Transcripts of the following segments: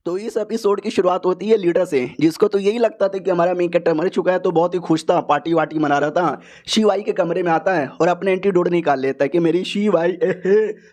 तो इस एपिसोड की शुरुआत होती है लीडर से, जिसको तो यही लगता था कि हमारा मेन कैरेक्टर मर चुका है, तो बहुत ही खुश था, पार्टी वार्टी मना रहा था। शिवाई के कमरे में आता है और अपने एंटीडोट निकाल लेता है कि मेरी शिवाई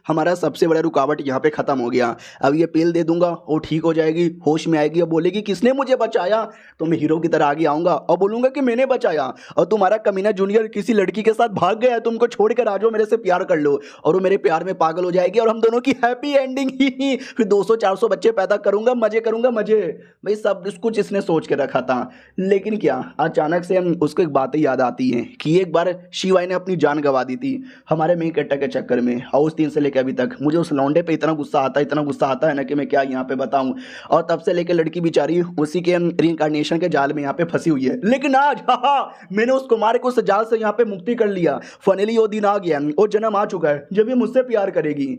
हमारा सबसे बड़ा रुकावट यहाँ पे खत्म हो गया। अब ये पिल दे दूंगा, वो ठीक हो जाएगी, होश में आएगी और बोलेगी किसने मुझे बचाया। तो मैं हीरो की तरह आगे आऊंगा और बोलूंगा कि मैंने बचाया, और तुम्हारा कमीना जूनियर किसी लड़की के साथ भाग गया है, तुमको छोड़कर आ जाओ, मेरे से प्यार कर लो। और वो मेरे प्यार में पागल हो जाएगी और हम दोनों की हैप्पी एंडिंग ही। फिर 200-400 बच्चे पैदा करूंगा, मजे करूंगा मजे। भाई सब कुछ इसने सोच के रखा था, लेकिन क्या अचानक से हम उसको एक बात याद आती है कि एक बार शिवाई ने अपनी जान गंवा दी थी हमारे मेन कैरेक्टर के चक्कर में। और उस दिन से लेकर अभी तक मुझे उस लौंडे पे इतना गुस्सा आता है ना कि मैं क्या यहाँ पे बताऊं। और तब से लेकर लड़की बेचारी उसी के रिइंकार्नेशन के जाल में यहाँ पे फंसी हुई है। लेकिन आज मैंने उस कुमार को उस जाल से यहाँ पे मुक्ति कर लिया। फाइनली वो दिन आ गया, वो जन्म आ चुका है जब ये मुझसे प्यार करेगी।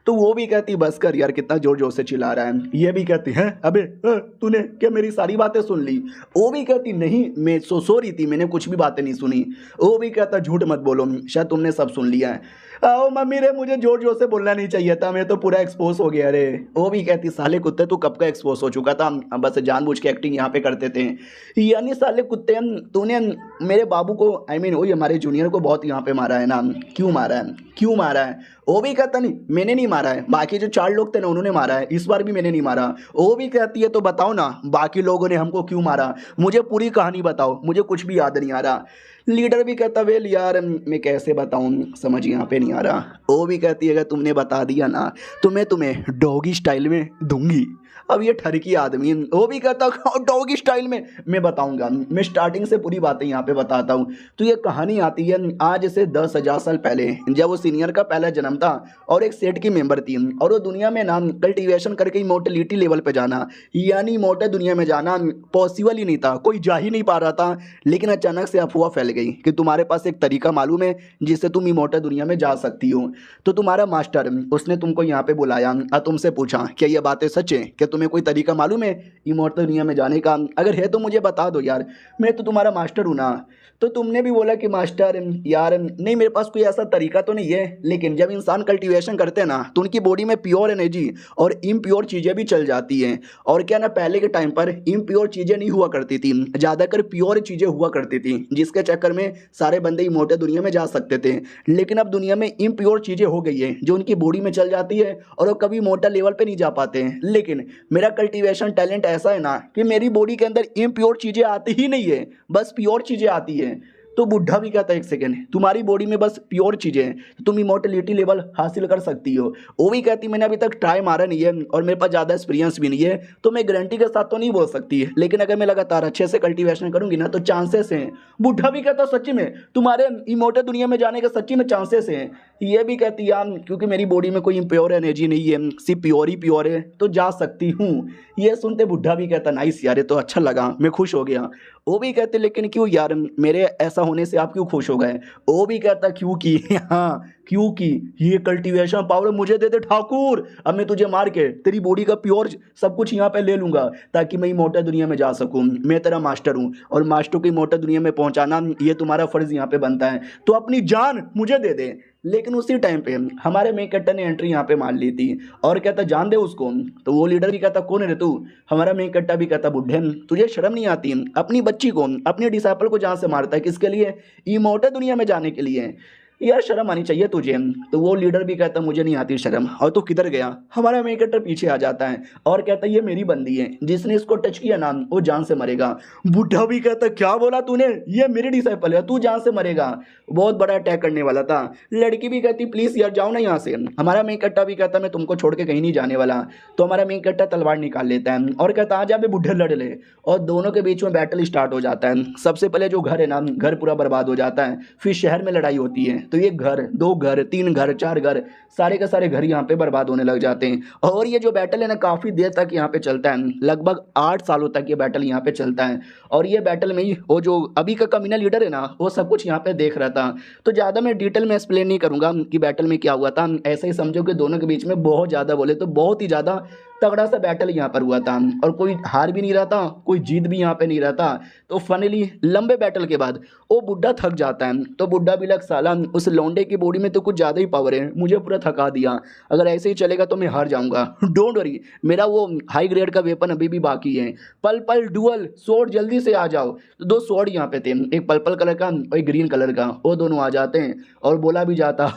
तो वो भी कहती बस कर यार, कितना जोर जोर से चिल्ला रहा है। ये भी कहती है अबे तूने क्या मेरी सारी बातें सुन ली। वो भी कहती नहीं, मैं सो रही थी, मैंने कुछ भी बातें नहीं सुनी। वो भी कहता झूठ मत बोलो, शायद तुमने सब सुन लिया है। आओ मम्मी रे, मुझे जोर जोर से बोलना नहीं चाहिए था, मैं तो पूरा एक्सपोज हो गया रे। वो भी कहती साले कुत्ते तू कब का एक्सपोज हो चुका था, हम बस जानबूझ के एक्टिंग यहाँ पे करते थे। यानी साले कुत्ते तूने मेरे बाबू को वही हमारे जूनियर को बहुत यहाँ पे मारा है ना, क्यों मारा है, क्यों मारा है। वो भी कहता नहीं मैंने नहीं मारा है, बाकी जो 4 लोग थे ना उन्होंने मारा है, इस बार भी मैंने नहीं मारा। वो भी कहती है तो बताओ ना बाकी लोगों ने हमको क्यों मारा, मुझे पूरी कहानी बताओ, मुझे कुछ भी याद नहीं आ रहा। लीडर भी कहता वेल यार मैं कैसे बताऊं, समझ यहाँ पे नहीं आ रहा। वो भी कहती है अगर तुमने बता दिया ना तो मैं तुम्हें डॉगी स्टाइल में दूंगी। अब ये ठरकी आदमी, वो भी कहता डॉगी स्टाइल में मैं बताऊंगा, मैं स्टार्टिंग से पूरी बातें यहाँ पे बताता हूँ। तो ये कहानी आती है आज से 10,000 साल पहले, जब वो सीनियर का पहला जन्म था और एक सेट की मेंबर थी, और वो दुनिया में ना कल्टीवेशन करके इमोर्टलिटी लेवल पे जाना, यानी इमोर्टल दुनिया में जाना पॉसिबल ही नहीं था, कोई जा ही नहीं पा रहा था। लेकिन अचानक से अफवाह फैल गई कि तुम्हारे पास एक तरीका मालूम है जिससे तुम इमोर्टल दुनिया में जा सकती हो। तो तुम्हारा मास्टर उसने तुमको यहाँ पे बुलाया और तुमसे पूछा क्या ये बातें सच है, क्या तुम्हें कोई तरीका मालूम है इमोर्टल दुनिया में जाने का, अगर है तो मुझे बता दो यार, मैं तो तुम्हारा मास्टर हूँ ना। तो तुमने भी बोला कि मास्टर यार नहीं मेरे पास कोई ऐसा तरीका तो नहीं है, लेकिन जब इंसान कल्टीवेशन करते हैं ना तो उनकी बॉडी में प्योर एनर्जी और इम्प्योर चीज़ें भी चल जाती हैं। और क्या ना पहले के टाइम पर इम्प्योर चीज़ें नहीं हुआ करती थी, ज़्यादातर प्योर चीज़ें हुआ करती थी, जिसके चक्कर में सारे बंदे इमोर्टल दुनिया में जा सकते थे। लेकिन अब दुनिया में इम्प्योर चीज़ें हो गई है जो उनकी बॉडी में चल जाती है और वो कभी इमोर्टल लेवल पे नहीं जा पाते हैं। लेकिन मेरा कल्टीवेशन टैलेंट ऐसा है ना कि मेरी बॉडी के अंदर इम्प्योर चीज़ें आती ही नहीं है, बस प्योर चीज़ें आती है। तो बुढ़ा भी कहता है एक सेकेंड, तुम्हारी बॉडी में बस प्योर चीज़ें हैं तो तुम इमोर्टलिटी लेवल हासिल कर सकती हो। वो भी कहती मैंने अभी तक ट्राई मारा नहीं है और मेरे पास ज़्यादा एक्सपीरियंस भी नहीं है, तो मैं गारंटी के साथ तो नहीं बोल सकती, लेकिन अगर मैं लगातार अच्छे से कल्टीवेशन करूंगी ना तो चांसेस हैं। बुढ़ा भी कहता सच्ची में तुम्हारे इमोर्टल दुनिया में जाने के सच्ची में चांसेस हैं। ये भी कहती यार क्योंकि मेरी बॉडी में कोई इम्प्योर एनर्जी नहीं है, सिर्फ प्योर ही प्योर है, तो जा सकती हूँ। ये सुनते बुढ़ा भी कहता नाइस यार, ये तो अच्छा लगा, मैं खुश हो गया। वो भी कहते लेकिन क्यों यार, मेरे ऐसा होने से आप क्यों खुश हो गए। वो भी कहता क्योंकि हाँ क्योंकि ये कल्टीवेशन पावर मुझे दे दे ठाकुर, अब मैं तुझे मार के तेरी बॉडी का प्योर सब कुछ यहाँ पे ले लूंगा ताकि मैं इमोर्टल दुनिया में जा सकूं। मैं तेरा मास्टर हूँ और मास्टर को इमोर्टल दुनिया में पहुंचाना ये तुम्हारा फर्ज यहाँ पे बनता है, तो अपनी जान मुझे दे दे। लेकिन उसी टाइम पे हमारे मेन कैरेक्टर ने एंट्री यहाँ पे मान ली थी और कहता जान दे उसको। तो वो लीडर भी कहता कौन है रे तू। हमारा मेन कैरेक्टर भी कहता बुढ़े तुझे शर्म नहीं आती, अपनी बच्ची को अपने डिसाइपल को जान से मारता है, किसके लिए, इमोर्टल दुनिया में जाने के लिए। यार शर्म आनी चाहिए तुझे। तो वो लीडर भी कहता मुझे नहीं आती शर्म, और तू किधर गया। हमारा मेन कैरेक्टर पीछे आ जाता है और कहता ये मेरी बंदी है, जिसने इसको टच किया ना वो जान से मरेगा। बुढ़ा भी कहता क्या बोला तूने, ये मेरी डिसाइपल है, तू जान से मरेगा। बहुत बड़ा अटैक करने वाला था। लड़की भी कहती प्लीज यार जाओ ना यहाँ से। हमारा मेन कैरेक्टर भी कहता मैं तुमको छोड़ के कहीं नहीं जाने वाला। तो हमारा मेन कैरेक्टर तलवार निकाल लेता है और कहता आ जा बे बुढ़े लड़ ले, और दोनों के बीच में बैटल स्टार्ट हो जाता है। सबसे पहले जो घर है ना घर पूरा बर्बाद हो जाता है, फिर शहर में लड़ाई होती है, तो एक घर, 2 घर, 3 घर, 4 घर, सारे के सारे घर यहाँ पे बर्बाद होने लग जाते हैं। और ये जो बैटल है ना काफ़ी देर तक यहाँ पे चलता है, लगभग 8 सालों तक ये बैटल यहाँ पे चलता है। और ये बैटल में ही वो जो अभी का कमीना लीडर है ना वो सब कुछ यहाँ पे देख रहा था। तो ज़्यादा मैं डिटेल में एक्सप्लेन नहीं करूँगा कि बैटल में क्या हुआ था, ऐसे ही समझो कि दोनों के बीच में बहुत ज़्यादा बोले तो बहुत ही ज़्यादा तगड़ा सा बैटल यहाँ पर हुआ था और कोई हार भी नहीं रहा था, कोई जीत भी यहाँ पे नहीं रहा था। तो फाइनली लंबे बैटल के बाद वो बुड्ढा थक जाता है। तो बुड्ढा भी लग साला उस लौंडे की बॉडी में तो कुछ ज़्यादा ही पावर है, मुझे पूरा थका दिया, अगर ऐसे ही चलेगा तो मैं हार जाऊंगा। डोंट वरी, मेरा वो हाई ग्रेड का वेपन अभी भी बाकी है। पल पल डुअल स्वॉर्ड, जल्दी से आ जाओ। तो दो स्वॉर्ड यहाँ पे थे, एक पर्पल कलर का और एक ग्रीन कलर का, वो दोनों आ जाते हैं और बोला भी जाता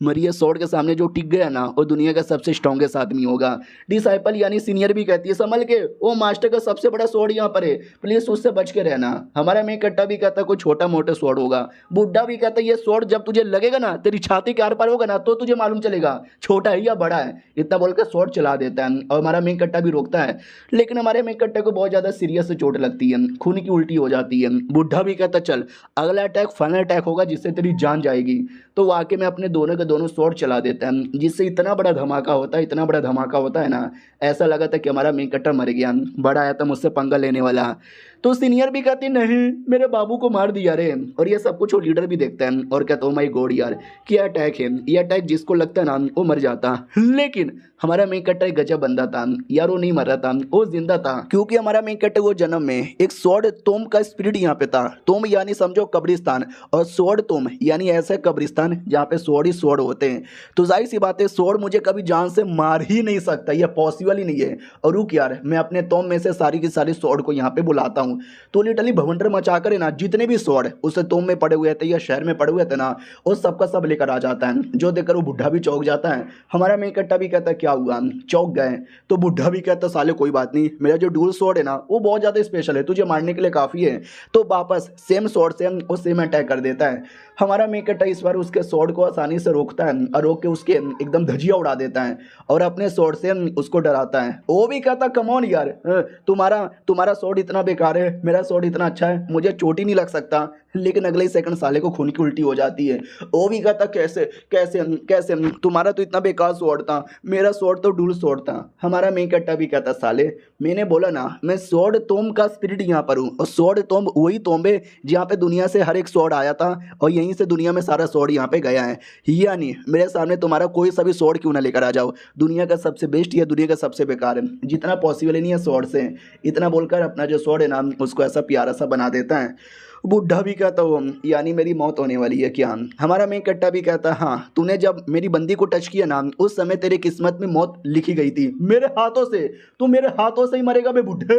मरिया स्वॉर्ड के सामने जो टिक गया ना वो दुनिया का सबसे स्ट्रॉन्गेस्ट आदमी होगा। डिसाइपल यानी सीनियर भी कहती है संभल के, वो मास्टर का सबसे बड़ा स्वॉर्ड यहाँ पर है, प्लीज उससे बच के रहना। हमारा मेन कट्टा भी कहता कोई छोटा मोटा स्वॉर्ड होगा। बुड्ढा भी कहता ये स्वॉर्ड जब तुझे लगेगा ना, तेरी छाती के आर पार होगा ना, तो तुझे मालूम चलेगा छोटा है या बड़ा है। इतना बोलकर स्वॉर्ड चला देता है और हमारा मेन कट्टा भी रोकता है, लेकिन हमारे मेन कट्टे को बहुत ज्यादा सीरियस से चोट लगती है, खून की उल्टी हो जाती है। बुड्ढा भी कहता चल अगला अटैक फाइनल अटैक होगा जिससे तेरी जान जाएगी। तो वाकई में अपने दोनों के दोनों स्वॉर्ड चला देता है, जिससे इतना बड़ा धमाका होता है, इतना बड़ा धमाका होता है ना, ऐसा लगा था कि हमारा मेन कट्टा मर गया, बड़ा आया था मुझसे पंगा लेने वाला। तो सीनियर भी कहती नहीं मेरे बाबू को मार दिया रे, और ये सब कुछ वो लीडर भी देखता है और कहता ओ माय गॉड यार क्या अटैक है, ये अटैक जिसको लगता है ना वो मर जाता। लेकिन हमारा मेन कट्टा एक गजब बंदा था यार, वो नहीं मर रहा था, वो जिंदा था, क्योंकि हमारा मेन कट्टा वो जन्म में एक स्वॉर्ड तोम का स्पिरिट यहाँ पे था। तोम यानी समझो कब्रिस्तान, और स्वॉर्ड तोम यानी ऐसा कब्रिस्तान जहाँ पे स्वॉर्ड ही स्वॉर्ड होते हैं। तो जाहिर सी बात है स्वॉर्ड मुझे कभी जान से मार ही नहीं सकता, यह पॉसिबल ही नहीं है। और रुक यार, मैं अपने तोम में से सारी की सारी स्वॉर्ड को यहाँ पे बुलाता हूँ। तो लिटरली भवंडर मचा कर ना जितने भी स्वॉर्ड उस तोम में पड़े हुए थे या शहर में पड़े हुए थे ना, वो सबका सब लेकर आ जाता है। जो देखकर वो बुढ़ा भी चौंक जाता है। हमारा मेन कट्टा भी कहता है क्या हुआ, चौंक गए। तो बुढ़ा भी कहता साले कोई बात नहीं, मेरा जो डुअल स्वॉर्ड है ना वो बहुत ज़्यादा स्पेशल है, तुझे मारने के लिए काफ़ी है। तो वापस सेम स्वॉर्ड से वो सेम अटैक कर देता है। हमारा मेन कट्टा इस बार उसके स्वॉर्ड को आसानी से रोकता है और रोक के उसके एकदम धजिया उड़ा देता है और अपने स्वॉर्ड से उसको डराता है। वो भी कहता कम ऑन यार, तुम्हारा तुम्हारा स्वॉर्ड इतना बेकार है, मेरा स्वॉर्ड इतना अच्छा है, मुझे चोट ही नहीं लग सकता। लेकिन अगले ही सेकंड साले को खून की उल्टी हो जाती है। वो भी कहता कैसे कैसे कैसे, तुम्हारा तो इतना बेकार स्वॉर्ड था, मेरा स्वॉर्ड तो डुअल स्वॉर्ड था। हमारा मेन कट्टा भी कहता साले मैंने बोला ना मैं स्वॉर्ड तोम का स्पिरिट यहाँ पर हूँ, और स्वॉर्ड तोम वही तोम है जहाँ पे दुनिया से हर एक स्वॉर्ड आया था और यहीं से दुनिया में सारा स्वॉर्ड यहाँ पे गया है। यानी मेरे सामने तुम्हारा कोई सा भी स्वॉर्ड क्यों ना लेकर आ जाओ, दुनिया का सबसे बेस्ट या दुनिया का सबसे बेकार है, जितना पॉसिबल ही नहीं है स्वॉर्ड से। इतना बोलकर अपना जो स्वॉर्ड है ना उसको ऐसा प्यारा सा बना देता है। बुढ़ा भी कहता हो यानी मेरी मौत होने वाली है क्या। हमारा मेन कट्टा भी कहता हाँ तूने जब मेरी बंदी को टच किया ना उस समय तेरी किस्मत में मौत लिखी गई थी मेरे हाथों से, तू मेरे हाथों से ही मरेगा बे बुढ़े।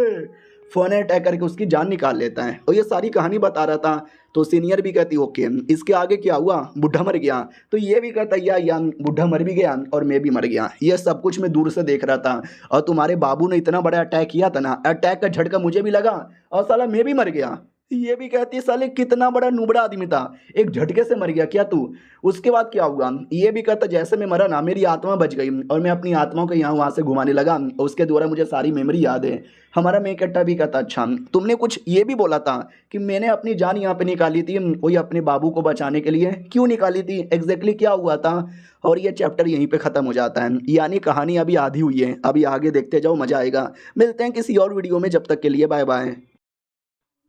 फोन अटैक करके उसकी जान निकाल लेता है और ये सारी कहानी बता रहा था। तो सीनियर भी कहती ओके इसके आगे क्या हुआ, बुढ़ा मर गया। तो ये भी कहता या बुढ़ा मर भी गया और मैं भी मर गया, ये सब कुछ मैं दूर से देख रहा था और तुम्हारे बाबू ने इतना बड़ा अटैक किया था ना, अटैक का झटका मुझे भी लगा और साला मैं भी मर गया। ये भी कहती है साले कितना बड़ा नुबड़ा आदमी था, एक झटके से मर गया क्या तू। उसके बाद क्या हुआ, ये भी कहता जैसे मैं मरा ना मेरी आत्मा बच गई और मैं अपनी आत्माओं को यहाँ वहाँ से घुमाने लगा और उसके द्वारा मुझे सारी मेमोरी याद है। हमारा मेन कट्टा भी कहता अच्छा तुमने कुछ ये भी बोला था कि मैंने अपनी जान यहाँ पे निकाली थी वही अपने बाबू को बचाने के लिए, क्यों निकाली थी, एग्जैक्टली क्या हुआ था। और ये चैप्टर यहीं पे ख़त्म हो जाता है, यानी कहानी अभी आधी हुई है, अभी आगे देखते जाओ मज़ा आएगा। मिलते हैं किसी और वीडियो में, जब तक के लिए बाय बाय।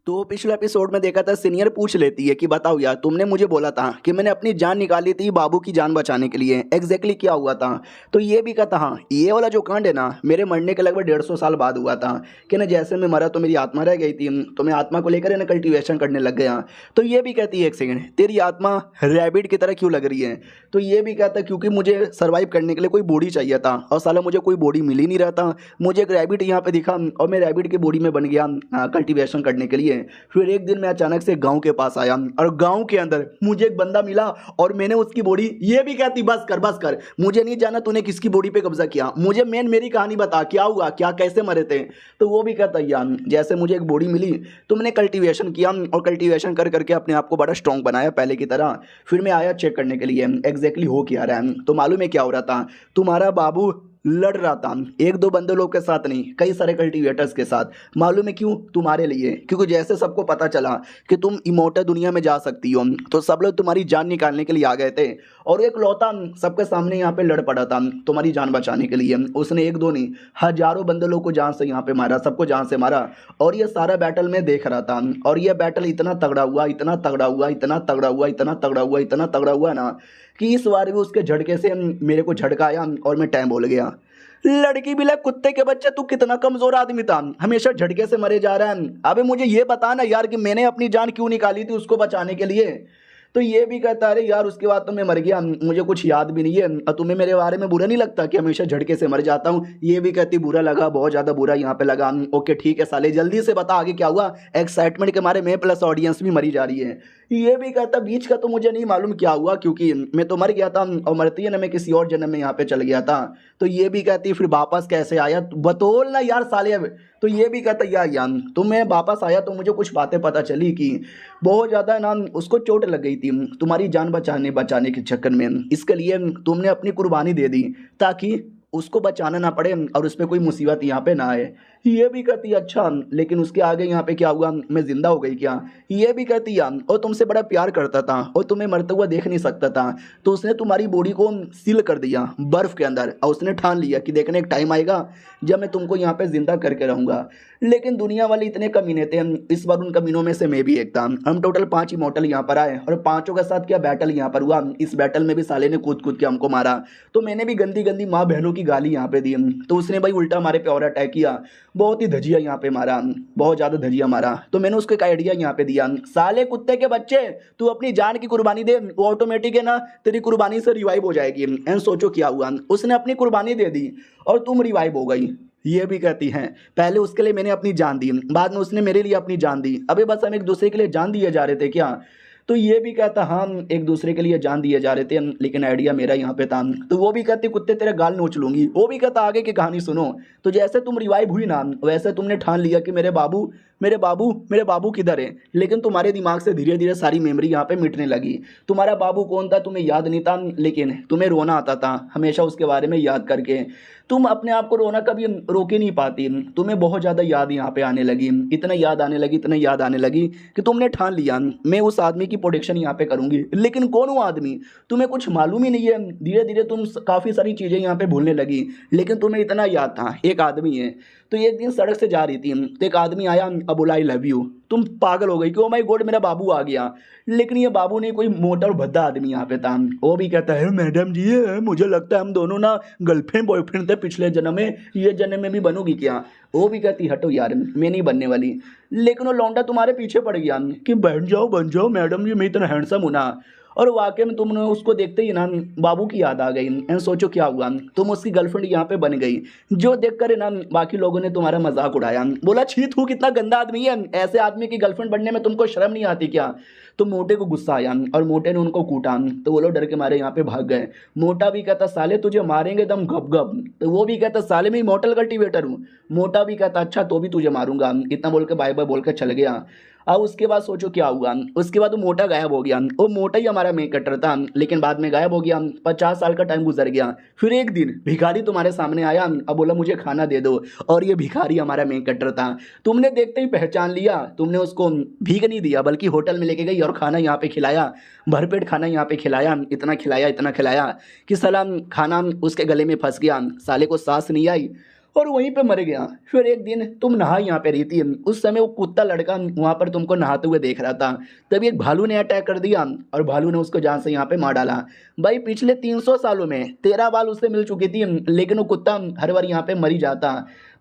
तो पिछले एपिसोड में देखा था सीनियर पूछ लेती है कि बताओ यार तुमने मुझे बोला था कि मैंने अपनी जान निकाली थी बाबू की जान बचाने के लिए, एग्जैक्टली क्या हुआ था। तो ये भी कहता हाँ ये वाला जो कांड है ना मेरे मरने के लगभग 150 साल बाद हुआ था कि ना जैसे मैं मरा तो मेरी आत्मा रह गई थी, तो मैं आत्मा को लेकर ना कल्टिवेशन करने लग गया। तो ये भी कहती है एक सेकेंड तेरी आत्मा रैबिट की तरह क्यों लग रही है। तो ये भी कहता क्योंकि मुझे सर्वाइव करने के लिए कोई बॉडी चाहिए था और साला मुझे कोई बॉडी मिल ही नहीं रहा था, मुझे एक रैबिट यहाँ पे दिखा और मैं रैबिट की बॉडी में बन गया कल्टिवेशन करने के लिए। फिर एक दिन मैं अचानक से गांव के पास आया और गांव के अंदर मुझे एक बंदा मिला और मैंने उसकी बॉडी, ये भी कहती बस कर मुझे नहीं जाना तूने किसकी बॉडी पे कब्जा किया, मुझे मेरी कहानी बता क्या हुआ, क्या कैसे मरे थे। तो वो भी कहता यार जैसे मुझे एक बॉडी मिली तो मैंने कल्टीवेशन किया और कल्टीवेशन कर करके अपने आप को बड़ा स्ट्रॉन्ग बनाया पहले की तरह। फिर मैं आया चेक करने के लिए एग्जैक्टली हो क्या रहा है। तो मालूम है क्या हो रहा था, तुम्हारा बाबू लड़ रहा था एक दो बंदे लोग के साथ नहीं, कई सारे कल्टीवेटर्स के साथ। मालूम है क्यों, तुम्हारे लिए, क्योंकि जैसे सबको पता चला कि तुम इमोर्टल दुनिया में जा सकती हो तो सब लोग तुम्हारी जान निकालने के लिए आ गए थे और एक लौता सबके सामने यहाँ पे लड़ पड़ा था तुम्हारी जान बचाने के लिए। उसने एक दो नहीं हजारों बंदे लोग को जान से यहाँ पे मारा, सबको जान से मारा। और ये सारा बैटल मैं देख रहा था और ये बैटल इतना तगड़ा हुआ, इतना तगड़ा हुआ, इतना तगड़ा हुआ, इतना तगड़ा हुआ, इतना तगड़ा हुआ ना कि इस बार भी उसके झटके से मेरे को झटका आया और मैं टाइम बोल गया। लड़की भी लग कुत्ते के बच्चे, तू कितना कमजोर आदमी था, हमेशा झटके से मरे जा रहा है। अबे मुझे ये बता ना यार कि मैंने अपनी जान क्यों निकाली थी उसको बचाने के लिए। तो ये भी कहता अरे यार उसके बाद तो मैं मर गया, मुझे कुछ याद भी नहीं है, और तुम्हें मेरे बारे में बुरा नहीं लगता कि हमेशा झटके से मर जाता हूँ। ये भी कहती बुरा लगा, बहुत ज़्यादा बुरा यहाँ पे लगा। ओके ठीक है साले, जल्दी से बता आगे क्या हुआ, एक्साइटमेंट के मारे मैं प्लस ऑडियंस भी मरी जा रही है। ये भी कहता बीच का तो मुझे नहीं मालूम क्या हुआ, क्योंकि मैं तो मर गया था और मरती है ना मैं किसी और जन्म में यहाँ पे चल गया था। तो ये भी कहती फिर वापस कैसे आया, बतौल ना यार साले। तो ये भी कहता यार तो मैं वापस आया तो मुझे कुछ बातें पता चली कि बहुत ज़्यादा ना उसको चोट लग गई थी तुम्हारी जान बचाने के चक्कर में, इसके लिए तुमने अपनी कुर्बानी दे दी ताकि उसको बचाना ना पड़े और उस पर कोई मुसीबत यहाँ पे ना आए। ये भी कहती अच्छा लेकिन उसके आगे यहाँ पे क्या हुआ, मैं जिंदा हो गई क्या। ये भी कहती और तुमसे बड़ा प्यार करता था और तुम्हें मरते हुआ देख नहीं सकता था, तो उसने तुम्हारी बॉडी को सील कर दिया बर्फ के अंदर और उसने ठान लिया कि देखने एक टाइम आएगा जब मैं तुमको यहाँ पे जिंदा करके रहूंगा। लेकिन दुनिया वाले इतने कमीने थे, इस बार उन कमीनों में से मैं भी एक था। हम टोटल 5 इमॉर्टल यहाँ पर आए और 5 के साथ क्या बैटल यहाँ पर हुआ। इस बैटल में भी साले ने कूद कूद के हमको मारा, तो मैंने भी गंदी गंदी माँ बहनों की गाली यहाँ पे दी, तो उसने भाई उल्टा हमारे पे और अटैक किया, बहुत ही धजिया यहाँ पे मारा, बहुत ज़्यादा धजिया मारा। तो मैंने उसको एक आइडिया यहाँ पे दिया, साले कुत्ते के बच्चे तू अपनी जान की कुर्बानी दे, वो ऑटोमेटिक है ना तेरी कुर्बानी से रिवाइव हो जाएगी। एंड सोचो क्या हुआ, उसने अपनी कुर्बानी दे दी और तुम रिवाइव हो गई। ये भी कहती हैं पहले उसके लिए मैंने अपनी जान दी, बाद में उसने मेरे लिए अपनी जान दी, अबे बस हम एक दूसरे के लिए जान दिए जा रहे थे क्या। तो ये भी कहता हम एक दूसरे के लिए जान दिए जा रहे थे लेकिन आइडिया मेरा यहाँ पे था। तो वो भी कहती कुत्ते तेरे गाल नोच लूंगी। वो भी कहता आगे की कहानी सुनो। तो जैसे तुम रिवाइव हुई ना वैसे तुमने ठान लिया कि मेरे बाबू किधर है, लेकिन तुम्हारे दिमाग से धीरे धीरे सारी मेमोरी यहाँ पे मिटने लगी। तुम्हारा बाबू कौन था तुम्हें याद नहीं था, लेकिन तुम्हें रोना आता था हमेशा उसके बारे में याद करके। तुम अपने आप को रोना कभी रोक ही नहीं पाती, तुम्हें बहुत ज़्यादा याद यहाँ पे आने लगी, इतना याद आने लगी कि तुमने ठान लिया मैं उस आदमी की प्रोटेक्शन यहाँ पे करूँगी। लेकिन कौन वो आदमी तुम्हें कुछ मालूम ही नहीं है। धीरे धीरे तुम काफ़ी सारी चीज़ें यहाँ पे भूलने लगी, लेकिन तुम्हें इतना याद था एक आदमी है। तो एक दिन सड़क से जा रही थी तो एक आदमी आया अब बोला आई लव यू। तुम पागल हो गई कि ओ माय गॉड मेरा बाबू आ गया, लेकिन ये बाबू नहीं कोई मोटा और भद्दा आदमी यहाँ पे था। वो भी कहता है मैडम जी मुझे लगता है हम दोनों ना गर्लफ्रेंड बॉयफ्रेंड थे पिछले जन्म में, ये जन्म में भी बनोगी क्या। वो भी कहती हटो यार मैं नहीं बनने वाली। लेकिन वो लौंडा तुम्हारे पीछे पड़ गया कि बन जाओ मैडम जी मैं इतना हैंडसम हूँ ना। और वाकई में तुमने उसको देखते ही ना बाबू की याद आ गई। एंड सोचो क्या हुआ, तुम उसकी गर्लफ्रेंड यहाँ पे बन गई, जो देखकर ना बाकी लोगों ने तुम्हारा मजाक उड़ाया, बोला छी तू कितना गंदा आदमी है, ऐसे आदमी की गर्लफ्रेंड बनने में तुमको शर्म नहीं आती क्या। तो मोटे को गुस्सा आया और मोटे ने उनको कूटा, तो वो लोग डर के मारे यहाँ पे भाग गए। मोटा भी कहता साले तुझे मारेंगे दम गप गप। तो वो भी कहता साले मैं इमॉर्टल कल्टीवेटर हूँ। मोटा भी कहता अच्छा तो भी तुझे मारूंगा, इतना बोल के बाय बाय बोल के चल गया। अब उसके बाद सोचो क्या हुआ, उसके बाद वो मोटा गायब हो गया। वो मोटा ही हमारा मेन कटर था, लेकिन बाद में गायब हो गया। 50 साल का टाइम गुजर गया। फिर एक दिन भिखारी तुम्हारे सामने आया, अब बोला मुझे खाना दे दो, और ये भिखारी हमारा मेन कटर था। तुमने देखते ही पहचान लिया, तुमने उसको भीख नहीं दिया बल्कि होटल में लेके गई और खाना यहाँ पे खिलाया, भरपेट खाना यहाँ पे खिलाया, इतना खिलाया कि साला खाना उसके गले में फंस गया, साले को सांस नहीं आई और वहीं पे मर गया। फिर एक दिन तुम नहा यहाँ पे रही थी, उस समय वो कुत्ता लड़का वहाँ पर तुमको नहाते हुए देख रहा था, तभी एक भालू ने अटैक कर दिया और भालू ने उसको जान से यहाँ पे मार डाला। भाई पिछले 300 सालों में 13 बार उससे मिल चुकी थी, लेकिन वो कुत्ता हर बार यहाँ पे मरी जाता।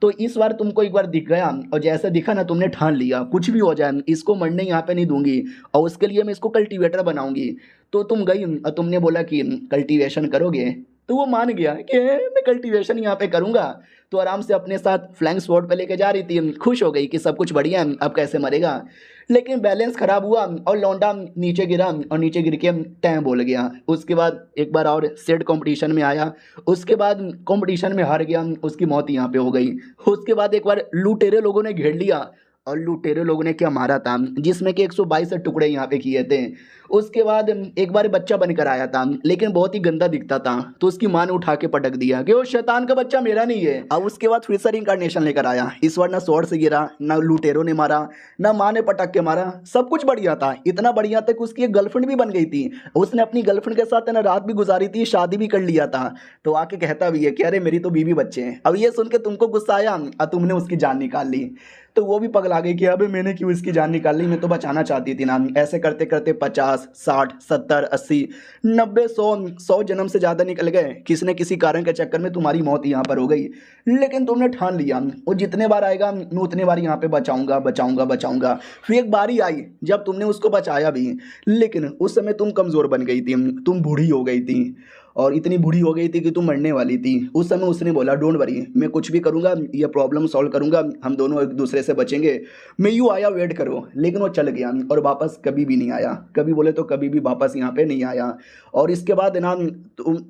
तो इस बार तुमको एक बार दिख गया और जैसे दिखा ना तुमने ठान लिया कुछ भी हो जाए इसको मरने यहाँ पे नहीं दूंगी और उसके लिए मैं इसको कल्टीवेटर बनाऊंगी। तो तुम गई और तुमने बोला कि कल्टीवेशन करोगे, तो वो मान गया कि मैं कल्टीवेशन यहाँ पे करूँगा। तो आराम से अपने साथ फ्लैंक स्वॉर्ड पे लेके जा रही थी, खुश हो गई कि सब कुछ बढ़िया है अब कैसे मरेगा। लेकिन बैलेंस खराब हुआ और लौंडा नीचे गिरा और नीचे गिर के टैं बोल गया। उसके बाद एक बार और सेट कंपटीशन में आया, उसके बाद कंपटीशन में हार गया, उसकी मौत यहाँ पे हो गई। उसके बाद एक बार लुटेरे लोगों ने घेर लिया और लुटेरे लोगों ने क्या मारा था, जिसमें कि 122 टुकड़े यहाँ पे किए थे। उसके बाद एक बार बच्चा बनकर आया था, लेकिन बहुत ही गंदा दिखता था, तो उसकी माँ ने उठा के पटक दिया कि वो शैतान का बच्चा मेरा नहीं है। अब उसके बाद फिर से इंकारनेशन लेकर आया, इस बार ना स्वॉर्ड से गिरा, ना लुटेरों ने मारा, ना माँ ने पटक के मारा, सब कुछ बढ़िया था। इतना बढ़िया था कि उसकी एक गर्लफ्रेंड भी बन गई थी, उसने अपनी गर्लफ्रेंड के साथ ना रात भी गुजारी थी, शादी भी कर लिया था। तो आके कहता भी है कि अरे मेरी तो बीवी बच्चे हैं। अब ये सुन के तुमको गुस्सा आया और तुमने उसकी जान निकाल ली। तो वो भी पगला गई कि अबे मैंने क्यों इसकी जान निकाल ली, मैं तो बचाना चाहती थी ना। ऐसे करते करते 50 60 70 80 90 100 जन्म से ज़्यादा निकल गए, किसी न किसी कारण के चक्कर में तुम्हारी मौत यहाँ पर हो गई। लेकिन तुमने ठान लिया वो जितने बार आएगा मैं उतने बार यहाँ पे बचाऊंगा बचाऊंगा बचाऊंगा। फिर एक बारी आई जब तुमने उसको बचाया भी, लेकिन उस समय तुम कमज़ोर बन गई थी, तुम बूढ़ी हो गई थी और इतनी बूढ़ी हो गई थी कि तुम मरने वाली थी। उस समय उसने बोला डोंट वरी, मैं कुछ भी करूँगा, ये प्रॉब्लम सॉल्व करूँगा, हम दोनों एक दूसरे से बचेंगे। मैं यूँ आया वेट करो, लेकिन वो चल गया और वापस कभी भी नहीं आया, कभी बोले तो कभी भी वापस यहाँ पे नहीं आया। और इसके बाद ना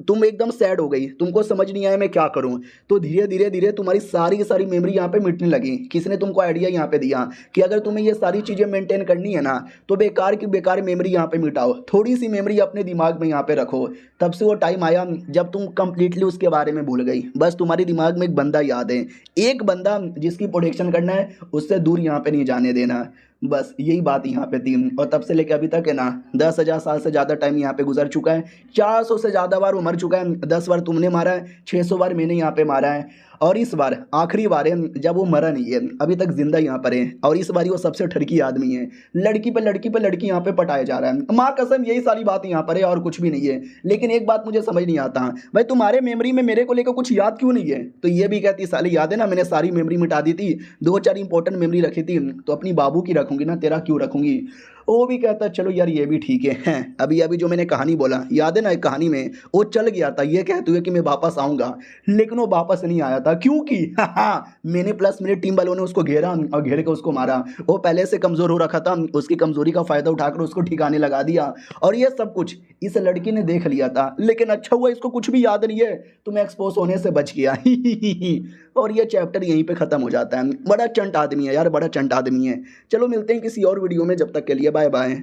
तुम एकदम सैड हो गई, तुमको समझ नहीं आया मैं क्या करूँ। तो धीरे धीरे धीरे तुम्हारी सारी की सारी मेमोरी यहाँ पे मिटने लगी। किसने तुमको आइडिया यहाँ पे दिया कि अगर तुम्हें ये सारी चीज़ें मेंटेन करनी है ना तो बेकार की बेकार मेमोरी यहाँ पे मिटाओ, थोड़ी सी मेमोरी अपने दिमाग में यहाँ पे रखो। तब से वो टाइम आया जब तुम कंप्लीटली उसके बारे में भूल गई, बस तुम्हारी दिमाग में एक बंदा याद है, एक बंदा जिसकी प्रोटेक्शन करना है, उससे दूर यहाँ पे नहीं जाने देना। बस यही बात यहाँ पे थी। और तब से लेकर अभी तक है ना 10,000 साल से ज़्यादा टाइम यहाँ पे गुजर चुका है, 400 से ज़्यादा बार वो मर चुका है, 10 बार तुमने मारा है, 600 बार मैंने यहाँ पे मारा है, और इस बार आखिरी बार है जब वो मरा नहीं है, अभी तक जिंदा यहाँ पर है। और इस बार वो सबसे ठरकी आदमी है, लड़की पे लड़की पे लड़की यहाँ पे पटाया जा रहा है। माँ कसम यही सारी बात यहाँ पर है और कुछ भी नहीं है। लेकिन एक बात मुझे समझ नहीं आता, भाई तुम्हारे मेमोरी में मेरे को लेकर कुछ याद क्यों नहीं है? तो ये भी कहती साली याद है ना, मैंने सारी मेमोरी मिटा दी थी, 2-4 इंपॉर्टेंट मेमोरी रखी थी, तो अपनी बाबू की रखूंगी ना, तेरा क्यों रखूंगी? वो भी कहता चलो यार ये भी ठीक है। हैं अभी अभी जो मैंने कहानी बोला याद है ना, एक कहानी में वो चल गया था ये कहते हुए कि मैं वापस आऊंगा, लेकिन वो वापस नहीं आया था क्योंकि मैंने प्लस मेरी टीम वालों ने उसको घेरा और घेर के उसको मारा। वो पहले से कमजोर हो रखा था, उसकी कमजोरी का फायदा उठाकर उसको ठिकाने लगा दिया, और ये सब कुछ इस लड़की ने देख लिया था। लेकिन अच्छा हुआ इसको कुछ भी याद नहीं है, तो मैं एक्सपोज होने से बच गया। और ये चैप्टर यहीं पे खत्म हो जाता है। बड़ा चंट आदमी है यार, बड़ा चंट आदमी है। चलो मिलते हैं किसी और वीडियो में, जब तक के लिए बाय बाय।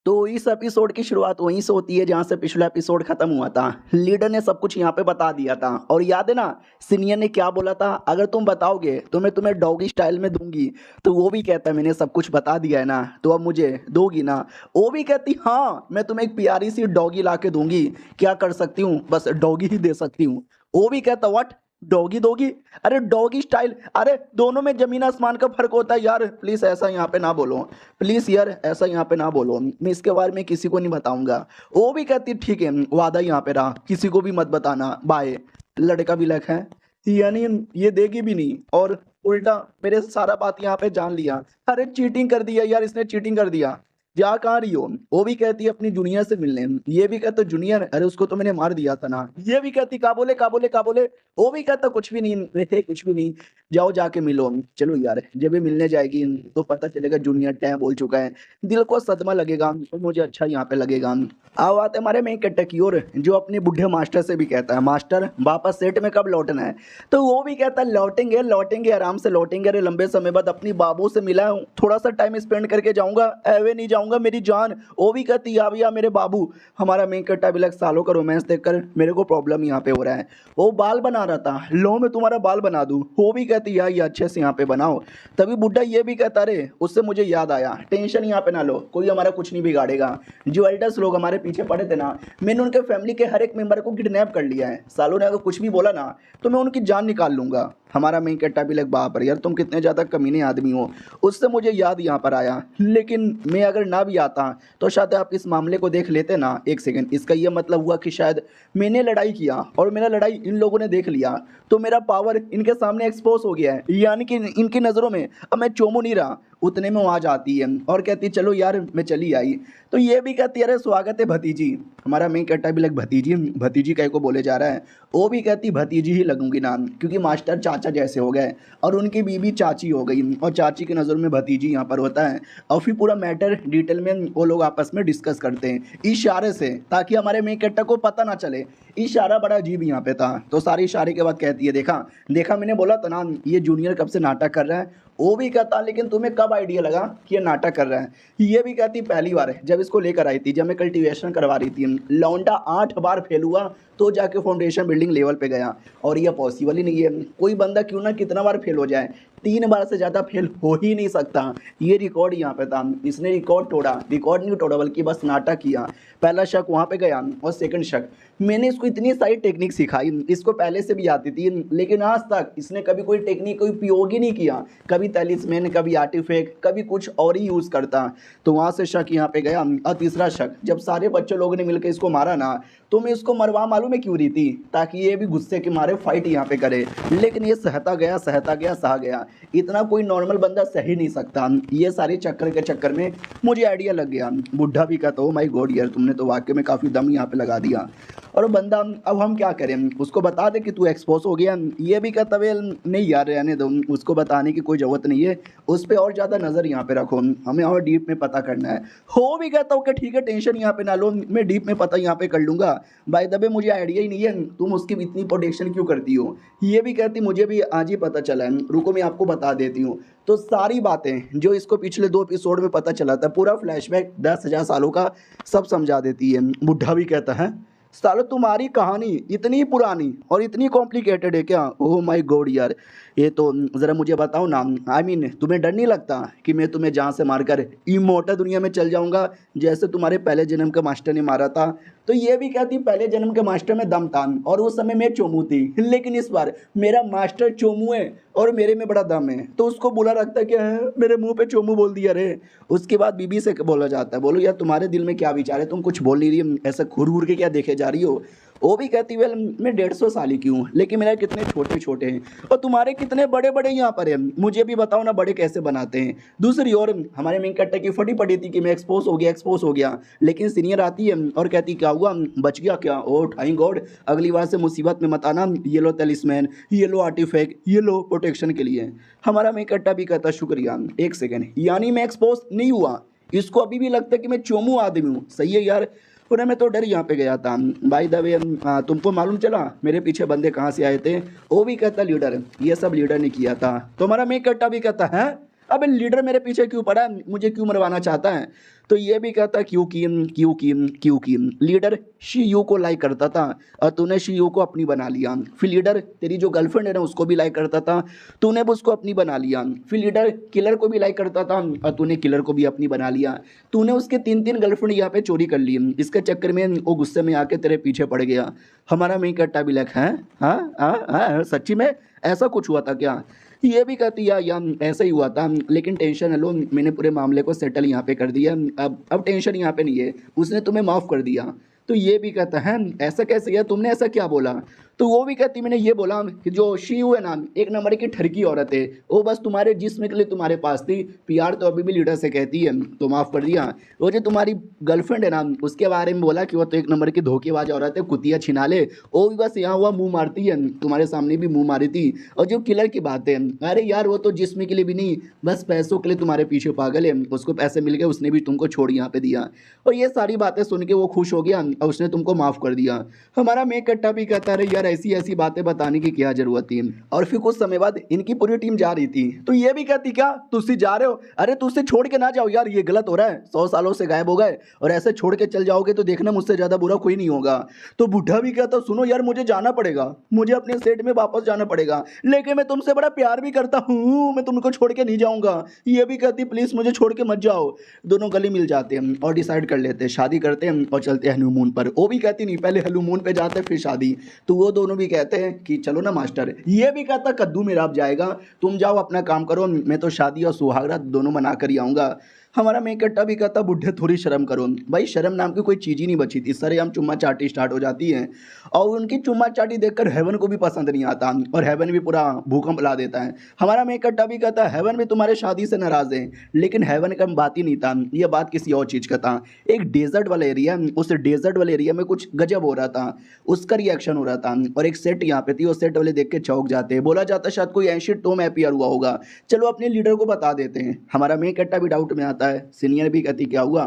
तो इस एपिसोड की शुरुआत वहीं से होती है जहाँ से पिछला एपिसोड खत्म हुआ था। लीडर ने सब कुछ यहाँ पे बता दिया था, और याद है ना सीनियर ने क्या बोला था, अगर तुम बताओगे तो मैं तुम्हें डॉगी स्टाइल में दूंगी। तो वो भी कहता है मैंने सब कुछ बता दिया है ना, तो अब मुझे दोगी ना? वो भी कहती हाँ मैं तुम्हें एक प्यारी सी डॉगी ला के दूंगी, क्या कर सकती हूँ, बस डॉगी ही दे सकती हूँ। वो भी कहता व्हाट, डॉगी दोगी? अरे डॉगी स्टाइल, अरे दोनों में जमीन आसमान का फर्क होता है यार, प्लीज ऐसा यहाँ पे ना बोलो, प्लीज यार ऐसा यहाँ पे ना बोलो, मैं इसके बारे में किसी को नहीं बताऊंगा। वो भी कहती ठीक है वादा यहाँ पे रहा, किसी को भी मत बताना, बाय। लड़का भी लग है यानी ये देगी भी नहीं, और उल्टा मेरे सारा बात यहाँ पे जान लिया। अरे चीटिंग कर दिया यार, इसने चीटिंग कर दिया। जा कहाँ रही हो? वो भी कहती है अपनी जूनियर से मिलने, ये भी कहता जूनियर अरे उसको तो मैंने मार दिया था ना, ये भी कहती का बोले का बोले का बोले। वो भी कहता कुछ भी नहीं रे, कुछ भी नहीं, जाओ जाके मिलो। चलो यार जब भी मिलने जाएगी तो पता चलेगा जूनियर टैब बोल चुका है, दिल को सदमा लगेगा और मुझे अच्छा यहाँ पे लगेगा। अब आते हमारे मेन कैरेक्टर की ओर, जो अपने बुढ़े मास्टर से भी कहता है मास्टर वापस सेट में कब लौटना है? तो वो भी कहता है लौटेंगे लौटेंगे आराम से लौटेंगे, अरे लंबे समय बाद अपनी बाबू से मिला हूँ, थोड़ा सा टाइम स्पेंड करके जाऊंगा, एवे नहीं जाऊंगा मेरी जान। वो भी कहती या भैया मेरे बाबू। हमारा मेन कैरेक्टर भी सालों का रोमांस देखकर मेरे को प्रॉब्लम यहाँ पे हो रहा है। वो बाल बना रहा था, लो मैं तुम्हारा बाल बना दूं। वो भी कहती यार ये अच्छे से यहाँ पे बनाओ। तभी बुढ़ा ये भी कहता रे उससे मुझे याद आया, टेंशन यहाँ पे ना लो, कोई हमारा कुछ नहीं बिगाड़ेगा। जो एल्डर्स लोग हमारे पीछे पड़े थे ना, मैंने उनके फैमिली के हर एक मेंबर को किडनैप कर लिया है। सालों ने अगर कुछ भी बोला ना तो मैं उनकी जान निकाल लूंगा। हमारा मेन कैरेक्टर भी लग बाप रे यार तुम कितने ज़्यादा कमीने आदमी हो। उससे मुझे याद यहाँ पर आया, लेकिन मैं अगर ना भी आता तो शायद आप इस मामले को देख लेते ना। एक सेकंड, इसका ये मतलब हुआ कि शायद मैंने लड़ाई किया और मेरा लड़ाई इन लोगों ने देख लिया, तो मेरा पावर इनके सामने एक्सपोज हो गया है, यानी कि इनकी नज़रों में अब मैं चोमू नहीं रहा। उतने में वहाँ जाती है और कहती चलो यार मैं चली आई। तो ये भी कहती अरे स्वागत है भतीजी। हमारा मेन कैरेक्टर भी लग भतीजी भतीजी कह को बोले जा रहा है। वो भी कहती भतीजी ही लगूंगी नाम, क्योंकि मास्टर चाचा जैसे हो गए और उनकी बीवी चाची हो गई, और चाची की नज़र में भतीजी यहाँ पर होता है। और फिर पूरा मैटर डिटेल में वो लोग आपस में डिस्कस करते हैं इशारे से, ताकि हमारे मेन कैरेक्टर को पता ना चले। इशारा बड़ा अजीब यहाँ पे था। तो सारे इशारे के बाद कहती है देखा देखा मैंने बोला था ना ये जूनियर कब से नाटक कर रहा है। वो भी कहता लेकिन तुम्हें कब आइडिया लगा कि ये नाटक कर रहा है? ये भी कहती पहली बार जब इसको लेकर आई थी, जब मैं कल्टीवेशन करवा रही थी, लौंडा 8 बार फेल हुआ तो जाके फाउंडेशन बिल्डिंग लेवल पे गया। और ये पॉसिबल ही नहीं है, कोई बंदा क्यों ना कितना बार फेल हो जाए, 3 बार से ज़्यादा फेल हो ही नहीं सकता। ये रिकॉर्ड यहाँ पे था, इसने रिकॉर्ड तोड़ा, रिकॉर्ड नहीं तोड़ा बल्कि बस नाटक किया। पहला शक वहाँ पे गया और सेकंड शक, मैंने इसको इतनी सारी टेक्निक सिखाई, इसको पहले से भी आती थी, लेकिन आज तक इसने कभी कोई टेक्निक कोई उपयोग ही नहीं किया, कभी तैलिस्मैन, कभी आर्टिफैक्ट, कभी कुछ और ही यूज़ करता। तो वहाँ से शक यहाँ पे गया। और तीसरा शक, जब सारे बच्चे लोगों ने मिलकर इसको मारा ना, तो मैं इसको मरवा मालूम है क्यों रही थी, ताकि ये भी गुस्से के मारे फाइट यहाँ पे करे। लेकिन ये सहता गया सहता गया सहा गया, इतना कोई नॉर्मल बंदा सह ही नहीं सकता। ये सारे चक्कर के चक्कर में मुझे आइडिया लग गया। बुढ़ा भी कहता हो माय गॉड यार, तुमने तो वाकई में काफ़ी दम यहाँ पे लगा दिया। और बंदा अब हम क्या करें, उसको बता दे कि तू एक्सपोज हो गया। ये भी कहता वे नहीं यार रहने दो, उसको बताने की कोई ज़रूरत नहीं है, उस पर और ज़्यादा नज़र यहाँ पे रखो, हमें और डीप में पता करना है। हो भी कहता हूँ कि ठीक है, टेंशन यहाँ पे ना लो, मैं डीप में पता यहाँ पे कर लूँगा। बाय द वे मुझे आइडिया ही नहीं है तुम उसकी इतनी प्रोटेक्शन क्यों करती हो। ये भी कहती मुझे भी आज ही पता चला है, रुको मैं आपको बता देती हूँ। तो सारी बातें जो इसको पिछले 2 एपिसोड में पता चला था, पूरा फ्लैशबैक 10,000 सालों का सब समझा देती है। बुढ़ा भी कहता है सालो तुम्हारी कहानी इतनी पुरानी और इतनी कॉम्प्लिकेटेड है क्या? ओह माय गॉड यार, ये तो ज़रा मुझे बताओ ना, आई मीन तुम्हें डर नहीं लगता कि मैं तुम्हें जान से मारकर इमोर्टल दुनिया में चल जाऊंगा, जैसे तुम्हारे पहले जन्म के मास्टर ने मारा था? तो ये भी कहती पहले जन्म के मास्टर में दम था और उस समय मैं चोमू थी, लेकिन इस बार मेरा मास्टर चोमू है और मेरे में बड़ा दम है। तो उसको बुरा लगता है कि मेरे मुंह पे चोमू बोल दिया रे। उसके बाद बीबी से बोला जाता है, बोलो यार तुम्हारे दिल में क्या विचार है, तुम कुछ बोल नहीं रही, ऐसा घूर घूर के क्या देखे जा रही हो? वो भी कहती वेल मैं 150 साल की हूँ, लेकिन मेरे कितने छोटे छोटे हैं और तुम्हारे कितने बड़े बड़े यहाँ पर हैं, मुझे भी बताओ ना बड़े कैसे बनाते हैं। दूसरी ओर हमारे मेन कट्टा की फटी पड़ी थी कि मैं एक्सपोज हो गया एक्सपोज हो गया, लेकिन सीनियर आती है और कहती क्या हुआ, बच गया क्या? ओ थैंक गॉड, अगली बार से मुसीबत में मत आना, ये लो तलिस्मैन, ये लो आर्टिफैक्ट, ये लो प्रोटेक्शन के लिए। हमारा मेन कट्टा भी कहता शुक्रिया। एक सेकेंड, यानी मैं एक्सपोज नहीं हुआ, इसको अभी भी लगता है कि मैं चोमू आदमी हूँ। सही है यार, पूरा मैं तो डर यहाँ पे गया था। बाय द वे तुमको मालूम चला मेरे पीछे बंदे कहाँ से आए थे? वो भी कहता लीडर, ये सब लीडर ने किया था। तुम्हारा मेक कट्टा भी कहता है अबे लीडर मेरे पीछे क्यों पड़ा है, मुझे क्यों मरवाना चाहता है? तो ये भी कहता क्योंकि लीडर शीयू को लाइक करता था और तूने शीयू को अपनी बना लिया। फिर लीडर तेरी जो गर्लफ्रेंड है ना उसको भी लाइक करता था, तूने भी उसको अपनी बना लिया। फिर लीडर किलर को भी लाइक करता था और तूने किलर को भी अपनी बना लिया। तूने उसके 3 गर्लफ्रेंड यहाँ पे चोरी कर ली, इसके चक्कर में वो गुस्से में आके तेरे पीछे पड़ गया। हमारा मेन कट्टा भी लाइक है, हाँ सच्ची में ऐसा कुछ हुआ था क्या? ये भी कहती यार ऐसा ही हुआ था, लेकिन टेंशन है लो, मैंने पूरे मामले को सेटल यहाँ पे कर दिया, अब टेंशन यहाँ पे नहीं है, उसने तुम्हें माफ़ कर दिया। तो ये भी कहता है ऐसा कैसे यार, तुमने ऐसा क्या बोला? तो वो भी कहती मैंने ये बोला कि जो शीयू है ना, 1 नंबर की ठरकी औरत है, वो बस तुम्हारे जिस्म के लिए तुम्हारे पास थी, प्यार तो अभी भी लीडर से कहती है, तो माफ़ कर दिया। वो जो तुम्हारी गर्लफ्रेंड है ना, उसके बारे में बोला कि वो तो 1 नंबर की धोखेबाज औरत है, कुतिया छिना ले, वो भी बस यहाँ हुआ मुँह मारती है, तुम्हारे सामने भी मुँह मारी थी। और जो किलर की बात है, अरे यार वो तो जिस्म के लिए भी नहीं, बस पैसों के लिए तुम्हारे पीछे पागल है, उसको पैसे मिल गए, उसने भी तुमको छोड़ यहाँ पे दिया। और ये सारी बातें सुन के वो खुश हो गया और उसने तुमको माफ़ कर दिया। हमारा मेक कट्टा भी कहता रहे यार ऐसी ऐसी बातें बताने की क्या जरूरत थी। और फिर कुछ समय बाद इनकी पूरी टीम जा रही थी, तो ये भी कहती क्या तुझसे जा रहे हो? अरे तुझसे छोड़ के ना जाओ यार, ये गलत हो रहा है, 100 सालों से गायब हो गए और ऐसे छोड़ के चल जाओगे तो देखना मुझसे ज़्यादा बुरा कोई नहीं होगा। तो बुढ़ा भी कहता सुनो यार मुझे जाना पड़ेगा, मुझे अपने सेट में वापस जाना पड़ेगा, लेकिन मैं तुमसे बड़ा प्यार भी करता हूँ, मैं तुमको छोड़ के नहीं जाऊँगा। ये भी कहती प्लीज़ मुझे छोड़ के मत जाओ। दोनों गले मिल जाते हैं और डिसाइड कर लेते हैं शादी करते हैं और चलते हैं हनीमून पर। वो भी कहती नहीं पहले हनीमून पे जाते फिर शादी। तो वो दोनों भी कहते हैं कि चलो ना मास्टर। ये भी कहता कद्दू मेरा अब जाएगा, तुम जाओ अपना काम करो, मैं तो शादी और सुहागरात दोनों मना कर ही आऊँगा। हमारा मेक कट्टा भी कहता बुढ़े थोड़ी शर्म करो भाई, शर्म नाम की कोई चीज़ ही नहीं बची थी, सरे हम चुम्मा चाटी स्टार्ट हो जाती है। और उनकी चुम्मा चाटी देखकर हेवन को भी पसंद नहीं आता और हेवन भी पूरा भूकंप ला देता है। हमारा मेक कट्टा भी कहता है हेवन भी तुम्हारे शादी से नाराज़ है, लेकिन हेवन का बात ही नहीं था, यह बात किसी और चीज़ का था। एक डेजर्ट वाला एरिया, उस डेजर्ट वाले एरिया में कुछ गजब हो रहा था, उसका रिएक्शन हो रहा था और एक सेट यहाँ पे थी, वो सेट वाले देख के चौंक जाते, बोला जाता शायद कोई एंशिएंट टॉम एपियर हुआ होगा, चलो अपने लीडर को बता देते हैं। हमारा मेक कट्टा भी डाउट में आता है। सीनियर भी कहती क्या हुआ?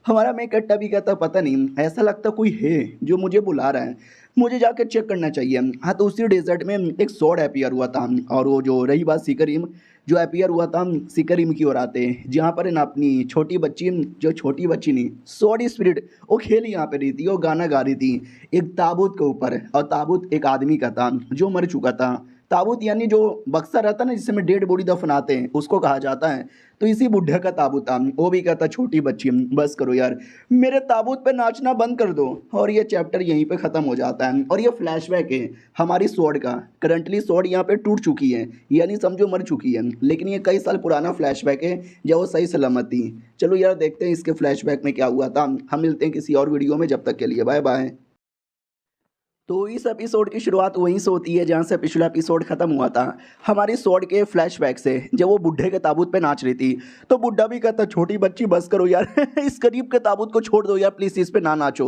हमारा मेक कट्टा भी कहता पता नहीं, ऐसा लगता कोई है जो मुझे बुला रहा है, मुझे जाकर चेक करना चाहिए। हाँ तो उसी डेजर्ट में एक स्वॉर्ड एपियर हुआ था। और वो जो रही बात सीकरीम, जो अपीयर हुआ था सिकरिम की ओर आते हैं, जहाँ पर ना अपनी छोटी बच्ची, जो छोटी बच्ची नहीं सॉरी स्पिरिट, वो खेल यहाँ पे रही थी, वो गाना गा रही थी एक ताबूत के ऊपर, और ताबूत एक आदमी का था जो मर चुका था। ताबूत यानी जो बक्सा रहता है ना जिसमें डेड बॉडी दफनाते हैं, उसको कहा जाता है। तो इसी बुढ़े का ताबूत था। वो भी कहता छोटी बच्ची बस करो यार, मेरे ताबूत पे नाचना बंद कर दो। और ये चैप्टर यहीं पे ख़त्म हो जाता है। और ये फ्लैशबैक है हमारी स्वॉर्ड का। करंटली स्वॉर्ड यहाँ पे टूट चुकी है, यानी समझो मर चुकी है, लेकिन ये कई साल पुराना फ्लैशबैक है जब वो सही सलामत थी। चलो यार देखते हैं इसके फ्लैशबैक में क्या हुआ था। हम मिलते हैं किसी और वीडियो में, जब तक के लिए बाय बाय। तो इस एपिसोड की शुरुआत वहीं से होती है जहाँ से पिछला एपिसोड खत्म हुआ था, हमारी स्वॉर्ड के फ्लैशबैक से। जब वो बुढ़े के ताबूत पे नाच रही थी तो बुढ़ा भी कहता छोटी बच्ची बस करो यार इस गरीब के ताबूत को छोड़ दो यार प्लीज़, इस पे ना नाचो।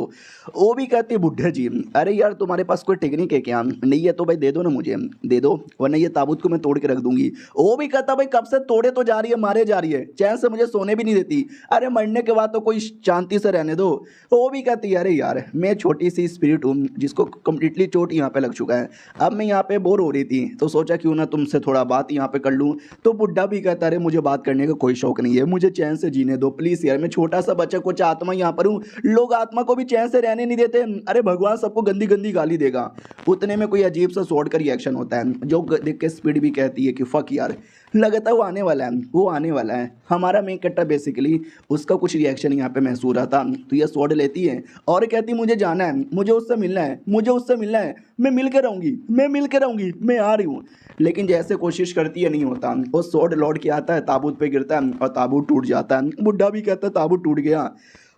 वो भी कहती बुढ़े जी अरे यार तुम्हारे पास कोई टेक्निक है क्या? नहीं है तो भाई दे दो ना, मुझे दे दो वरना ये ताबूत को मैं तोड़ के रख दूंगी। वो भी कहता भाई कब से तोड़े तो जा रही है, मारे जा रही है, चैन से मुझे सोने भी नहीं देती। अरे मरने के बाद तो कोई शांति से रहने दो। वो भी कहती अरे यार मैं छोटी सी स्पिरिट हूँ जिसको कंप्लीटली चोट यहाँ पे लग चुका है, अब मैं यहाँ पे बोर हो रही थी तो सोचा क्यों ना तुमसे थोड़ा बात यहाँ पे कर लूँ। तो बुड्ढा भी कहता अरे मुझे बात करने का कोई शौक नहीं है, मुझे चैन से जीने दो प्लीज़ यार, मैं छोटा सा बच्चा कुछ आत्मा यहाँ पर हूँ, लोग आत्मा को भी चैन से रहने नहीं देते। अरे भगवान सबको गंदी गंदी गाली देगा। उतने में कोई अजीब सा स्वॉर्ड का रिएक्शन होता है जो देख के स्पीड भी कहती है कि फक यार, लगता है वो आने वाला है, वो आने वाला है। हमारा मेन कट्टा बेसिकली उसका कुछ रिएक्शन यहाँ पे महसूस रहा था। तो ये स्वॉर्ड लेती है और कहती मुझे जाना है, मुझे उससे मिलना है, मुझे उससे मिलना है, मैं मिल के रहूँगी, मैं मिल के रहूँगी, मैं आ रही हूँ। लेकिन जैसे कोशिश करती है नहीं होता, वो स्वॉर्ड लौट के आता है, ताबूत पे गिरता है और ताबूत टूट जाता है। बुढ़ा भी कहता है ताबूत टूट गया।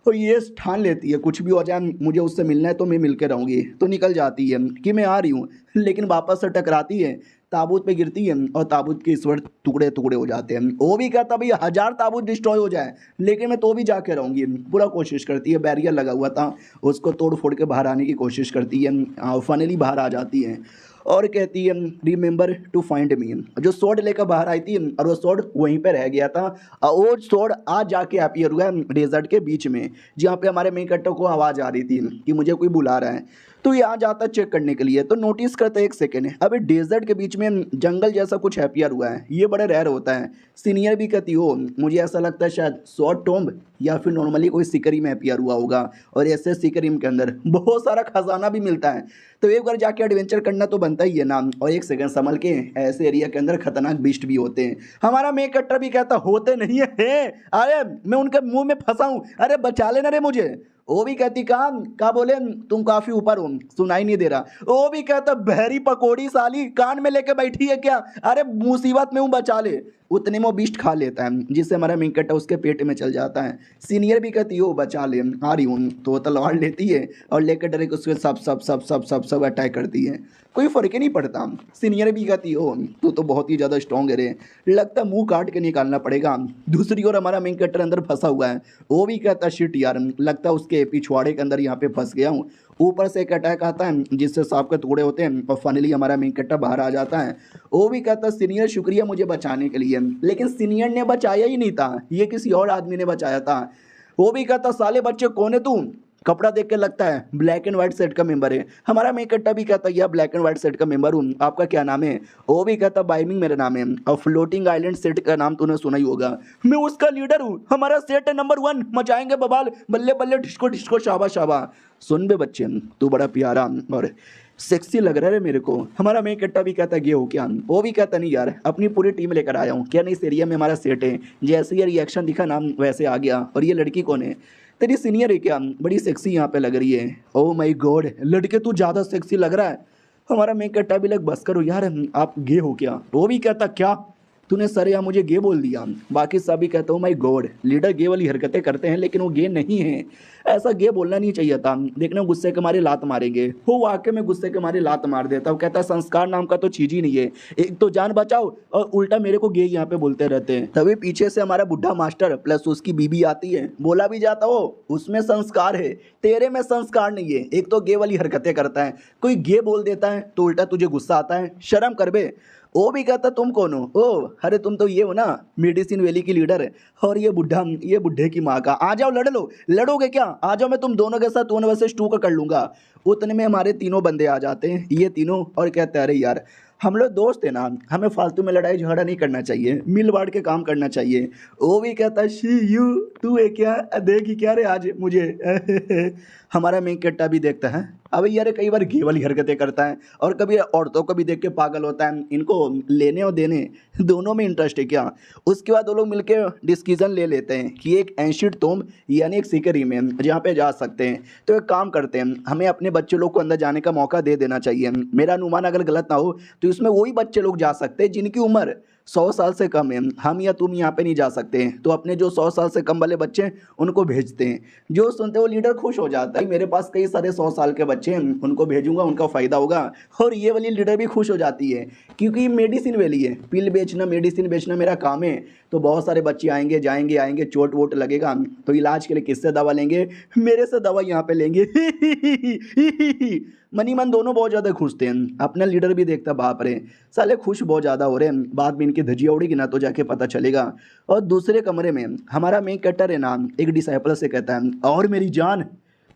और ये ठान लेती है कुछ भी हो जाए मुझे उससे मिलना है तो मैं मिल के रहूँगी। तो निकल जाती है कि मैं आ रही हूँ, लेकिन वापस से टकराती है, ताबूत पे गिरती है और ताबूत के ईश्वर टुकड़े टुकड़े हो जाते हैं। वो भी कहता भाई 1000 ताबूत डिस्ट्रॉय हो जाए लेकिन मैं तो भी जाके रहूँगी। पूरा कोशिश करती है, बैरियर लगा हुआ था उसको तोड़ फोड़ के बाहर आने की कोशिश करती है, फाइनली बाहर आ जाती है और कहती है रिमेंबर टू फाइंड मी। जो स्वॉर्ड लेकर बाहर आई थी और वो स्वॉर्ड वहीं पे रह गया था, और वो स्वॉर्ड आज जाके अपीयर हुआ है डेजर्ट के बीच में, जहाँ पे हमारे मेन कट्टो को आवाज़ आ रही थी कि मुझे कोई बुला रहा है। तो ये आ जाता चेक करने के लिए, तो नोटिस करता है एक सेकेंड अभी डेजर्ट के बीच में जंगल जैसा कुछ अपीयर हुआ है, ये बड़ा रेयर होता है। सीनियर भी कहती हो मुझे ऐसा लगता है शायद स्वॉर्ड टॉम्ब या फिर नॉर्मली कोई सिकरी में अपीयर हुआ होगा, और ऐसे सिकरीम के अंदर बहुत सारा खजाना भी मिलता है। तो एक बार जाके एडवेंचर करना तो बनता ही है ना। और एक सेकंड संभल के, ऐसे एरिया के अंदर खतरनाक बीस्ट भी होते हैं। हमारा मेक कट्टर भी कहता होते नहीं है, अरे मैं उनके मुंह में फंसा हूँ, अरे बचा लेना रे मुझे। वो भी कहती का बोले तुम काफी ऊपर हो, सुनाई नहीं दे रहा। वो भी कहता बहरी पकोड़ी साली कान में लेके बैठी है क्या, अरे मुसीबत में हूँ बचा ले। उतने में वो बीस्ट खा लेता है जिससे हमारा मेन कट्टा उसके पेट में चल जाता है। सीनियर भी कहती हो बचा ले, आ रही हूँ। तो तलवार लेती है और लेकर डायरेक्ट उसके सब सब सब सब सब सब अटैक करती है, कोई फर्क ही नहीं पड़ता। सीनियर भी कहती हो तू तो बहुत ही ज़्यादा स्ट्रॉन्ग है रे, लगता मुंह काट के निकालना पड़ेगा। दूसरी ओर हमारा मेन कट्टर अंदर फंसा हुआ है, वो भी कहता शिट यार, लगता है उसके पिछवाड़े के अंदर यहाँ पे फंस गया हूँ। ऊपर से एक अटैक आता है जिससे सांप के टुकड़े होते हैं और फाइनली हमारा मेन कट्टा बाहर आ जाता है। वो भी कहता सीनियर शुक्रिया मुझे बचाने के लिए, लेकिन सीनियर ने बचाया ही नहीं था, ये किसी और आदमी ने बचाया था। वो भी कहता साले बच्चे कौन है तू, कपड़ा देख के लगता है ब्लैक एंड व्हाइट सेट का मेंबर है। हमारा मेन कट्टा भी कहता यह ब्लैक एंड व्हाइट सेट का मेंबर हूँ, आपका क्या नाम है? वो भी कहता बाइमिंग मेरा नाम है, और फ्लोटिंग आइलैंड सेट का नाम तूने सुना ही होगा, मैं उसका लीडर हूँ, हमारा सेट है नंबर 1, मचाएंगे बवाल, बल्ले बल्ले डिस्को डिस्को शाबा शाबा। सुन बे बच्चे तू बड़ा प्यारा और सेक्सी लग रहा है मेरे को। हमारा मेन कट्टा भी कहता ये हो क्या? वो भी कहता नहीं यार अपनी पूरी टीम लेकर आया हूँ, क्या नहीं इस एरिया में हमारा सेट है। जैसे ये रिएक्शन दिखा नाम वैसे आ गया। और ये लड़की कौन है? तेरी सीनियर है क्या? बड़ी सेक्सी यहाँ पे लग रही है। ओह माय गॉड लड़के तू ज़्यादा सेक्सी लग रहा है। हमारा मेन कट्टा भी लग बस करो यार, आप गे हो क्या? वो भी कहता क्या तूने सर या मुझे गे बोल दिया। बाकी सभी कहते हो माय गॉड लीडर गे वाली हरकतें करते हैं लेकिन वो गे नहीं है, ऐसा गे बोलना नहीं चाहिए था। देखना गुस्से के मारे लात मारेंगे, वो वाकई में गुस्से के मारे लात मार देता। वो कहता है संस्कार नाम का तो चीज ही नहीं है, एक तो जान बचाओ और उल्टा मेरे को गे यहाँ पे बोलते रहते हैं। तभी पीछे से हमारा बुढ़ा मास्टर प्लस उसकी बीबी आती है, बोला भी जाता हो उसमें संस्कार है, तेरे में संस्कार नहीं है, एक तो गे वाली हरकतें करता है, कोई गे बोल देता है तो उल्टा तुझे गुस्सा आता है, शर्म कर बे। वो भी कहता तुम कौन हो? ओ अरे तुम तो ये हो ना मेडिसिन वैली की लीडर है, और ये बुढ़े की माँ का। आ जाओ लड़ लो, लड़ोगे क्या? आ जाओ मैं तुम दोनों के साथ 1 वर्सेस 2 का कर लूँगा। उतने में हमारे तीनों बंदे आ जाते हैं, ये तीनों, और कहते हैं अरे यार हम लोग दोस्त हैं ना, हमें फालतू में लड़ाई झगड़ा नहीं करना चाहिए, मिल बांट के काम करना चाहिए। वो भी कहता शी यू, तू है क्या, देगी क्या रे आज मुझे। हमारा मेन कट्टा भी देखता है, अबे यार कई बार घी वाली हरकतें करता है और कभी औरतों को भी देख के पागल होता है, इनको लेने और देने दोनों में इंटरेस्ट है क्या। उसके बाद वो लोग मिलके डिसीजन ले लेते हैं कि एक एंशियंट टॉम्ब यानी एक सीकरी में जहाँ पे जा सकते हैं। तो एक काम करते हैं, हमें अपने बच्चे लोग को अंदर जाने का मौका दे देना चाहिए। मेरा अनुमान अगर गलत ना हो तो इसमें वही बच्चे लोग जा सकते हैं जिनकी उम्र 100 साल से कम है। हम या तुम यहाँ पे नहीं जा सकते हैं, तो अपने जो 100 साल से कम वाले बच्चे हैं उनको भेजते हैं। जो सुनते वो लीडर खुश हो जाता है, मेरे पास कई सारे 100 साल के बच्चे हैं, उनको भेजूंगा, उनका फ़ायदा होगा। और ये वाली लीडर भी खुश हो जाती है क्योंकि मेडिसिन वाली है, पिल बेचना मेडिसिन बेचना मेरा काम है। तो बहुत सारे बच्चे आएंगे जाएंगे आएंगे, चोट वोट लगेगा तो इलाज के लिए किससे दवा लेंगे, मेरे से दवा यहाँ पे लेंगे। मनी मन दोनों बहुत ज़्यादा खुश थे। अपना लीडर भी देखता बाप रे साले खुश बहुत ज़्यादा हो रहे हैं, बाद में इनकी धजिया उड़ेगी ना तो जाके पता चलेगा। और दूसरे कमरे में हमारा मेन कैरेक्टर है ना, एक डिसाइपल से कहता है और मेरी जान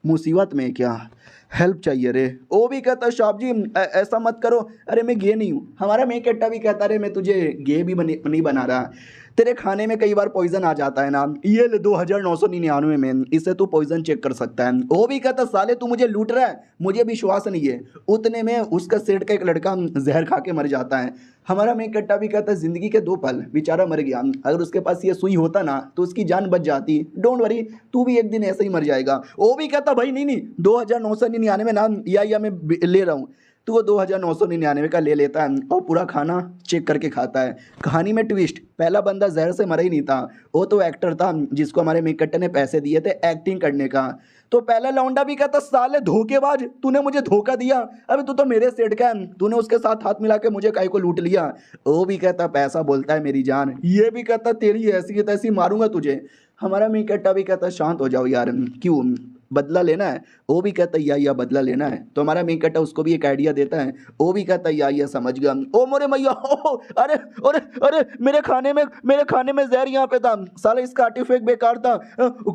मुसीबत में क्या, हेल्प चाहिए रे। वो भी कहता साहब जी ऐसा मत करो, अरे मैं गे नहीं हूँ। हमारा मेन कैरेक्टर भी कहता रे मैं तुझे गे भी नहीं बना रहा, तेरे खाने में कई बार पॉइजन आ जाता है ना, ये ले 2999 में, इससे तू पॉइजन चेक कर सकता है। वो भी कहता साले तू मुझे लूट रहा है, मुझे विश्वास नहीं है। उतने में उसका सेठ का एक लड़का जहर खा के मर जाता है। हमारा मेन कट्टा भी कहता है जिंदगी के 2 पल, बेचारा मर गया, अगर उसके पास ये सुई होता ना तो उसकी जान बच जाती। डोंट वरी, तू भी एक दिन ऐसे ही मर जाएगा। वो भी कहता भाई नहीं 2999 नाम या मैं ले रहा हूँ। तो वो 2999 का ले लेता है और पूरा खाना चेक करके खाता है। कहानी में ट्विस्ट, पहला बंदा जहर से मरा ही नहीं था, वो तो एक्टर था जिसको हमारे मेन कट्टा ने पैसे दिए थे एक्टिंग करने का। तो पहला लौंडा भी कहता साले धोखेबाज, तूने मुझे धोखा दिया, अबे तू तो मेरे सेठ का है, तूने उसके साथ हाथ मिला के मुझे काहे को लूट लिया। वो भी कहता पैसा बोलता है मेरी जान, ये भी कहता तेरी ऐसी की तैसी मारूंगा तुझे। हमारा मेन कट्टा भी कहता शांत हो जाओ यार, क्यों बदला लेना है। वो भी कहता या बदला लेना है। तो हमारा मेन कट्टा उसको भी एक आइडिया देता है। वो भी कहता या समझ गया। ओ मोरे मैया, अरे अरे अरे मेरे खाने में जहर यहाँ पे था, साला इसका आर्टिफैक्ट बेकार था,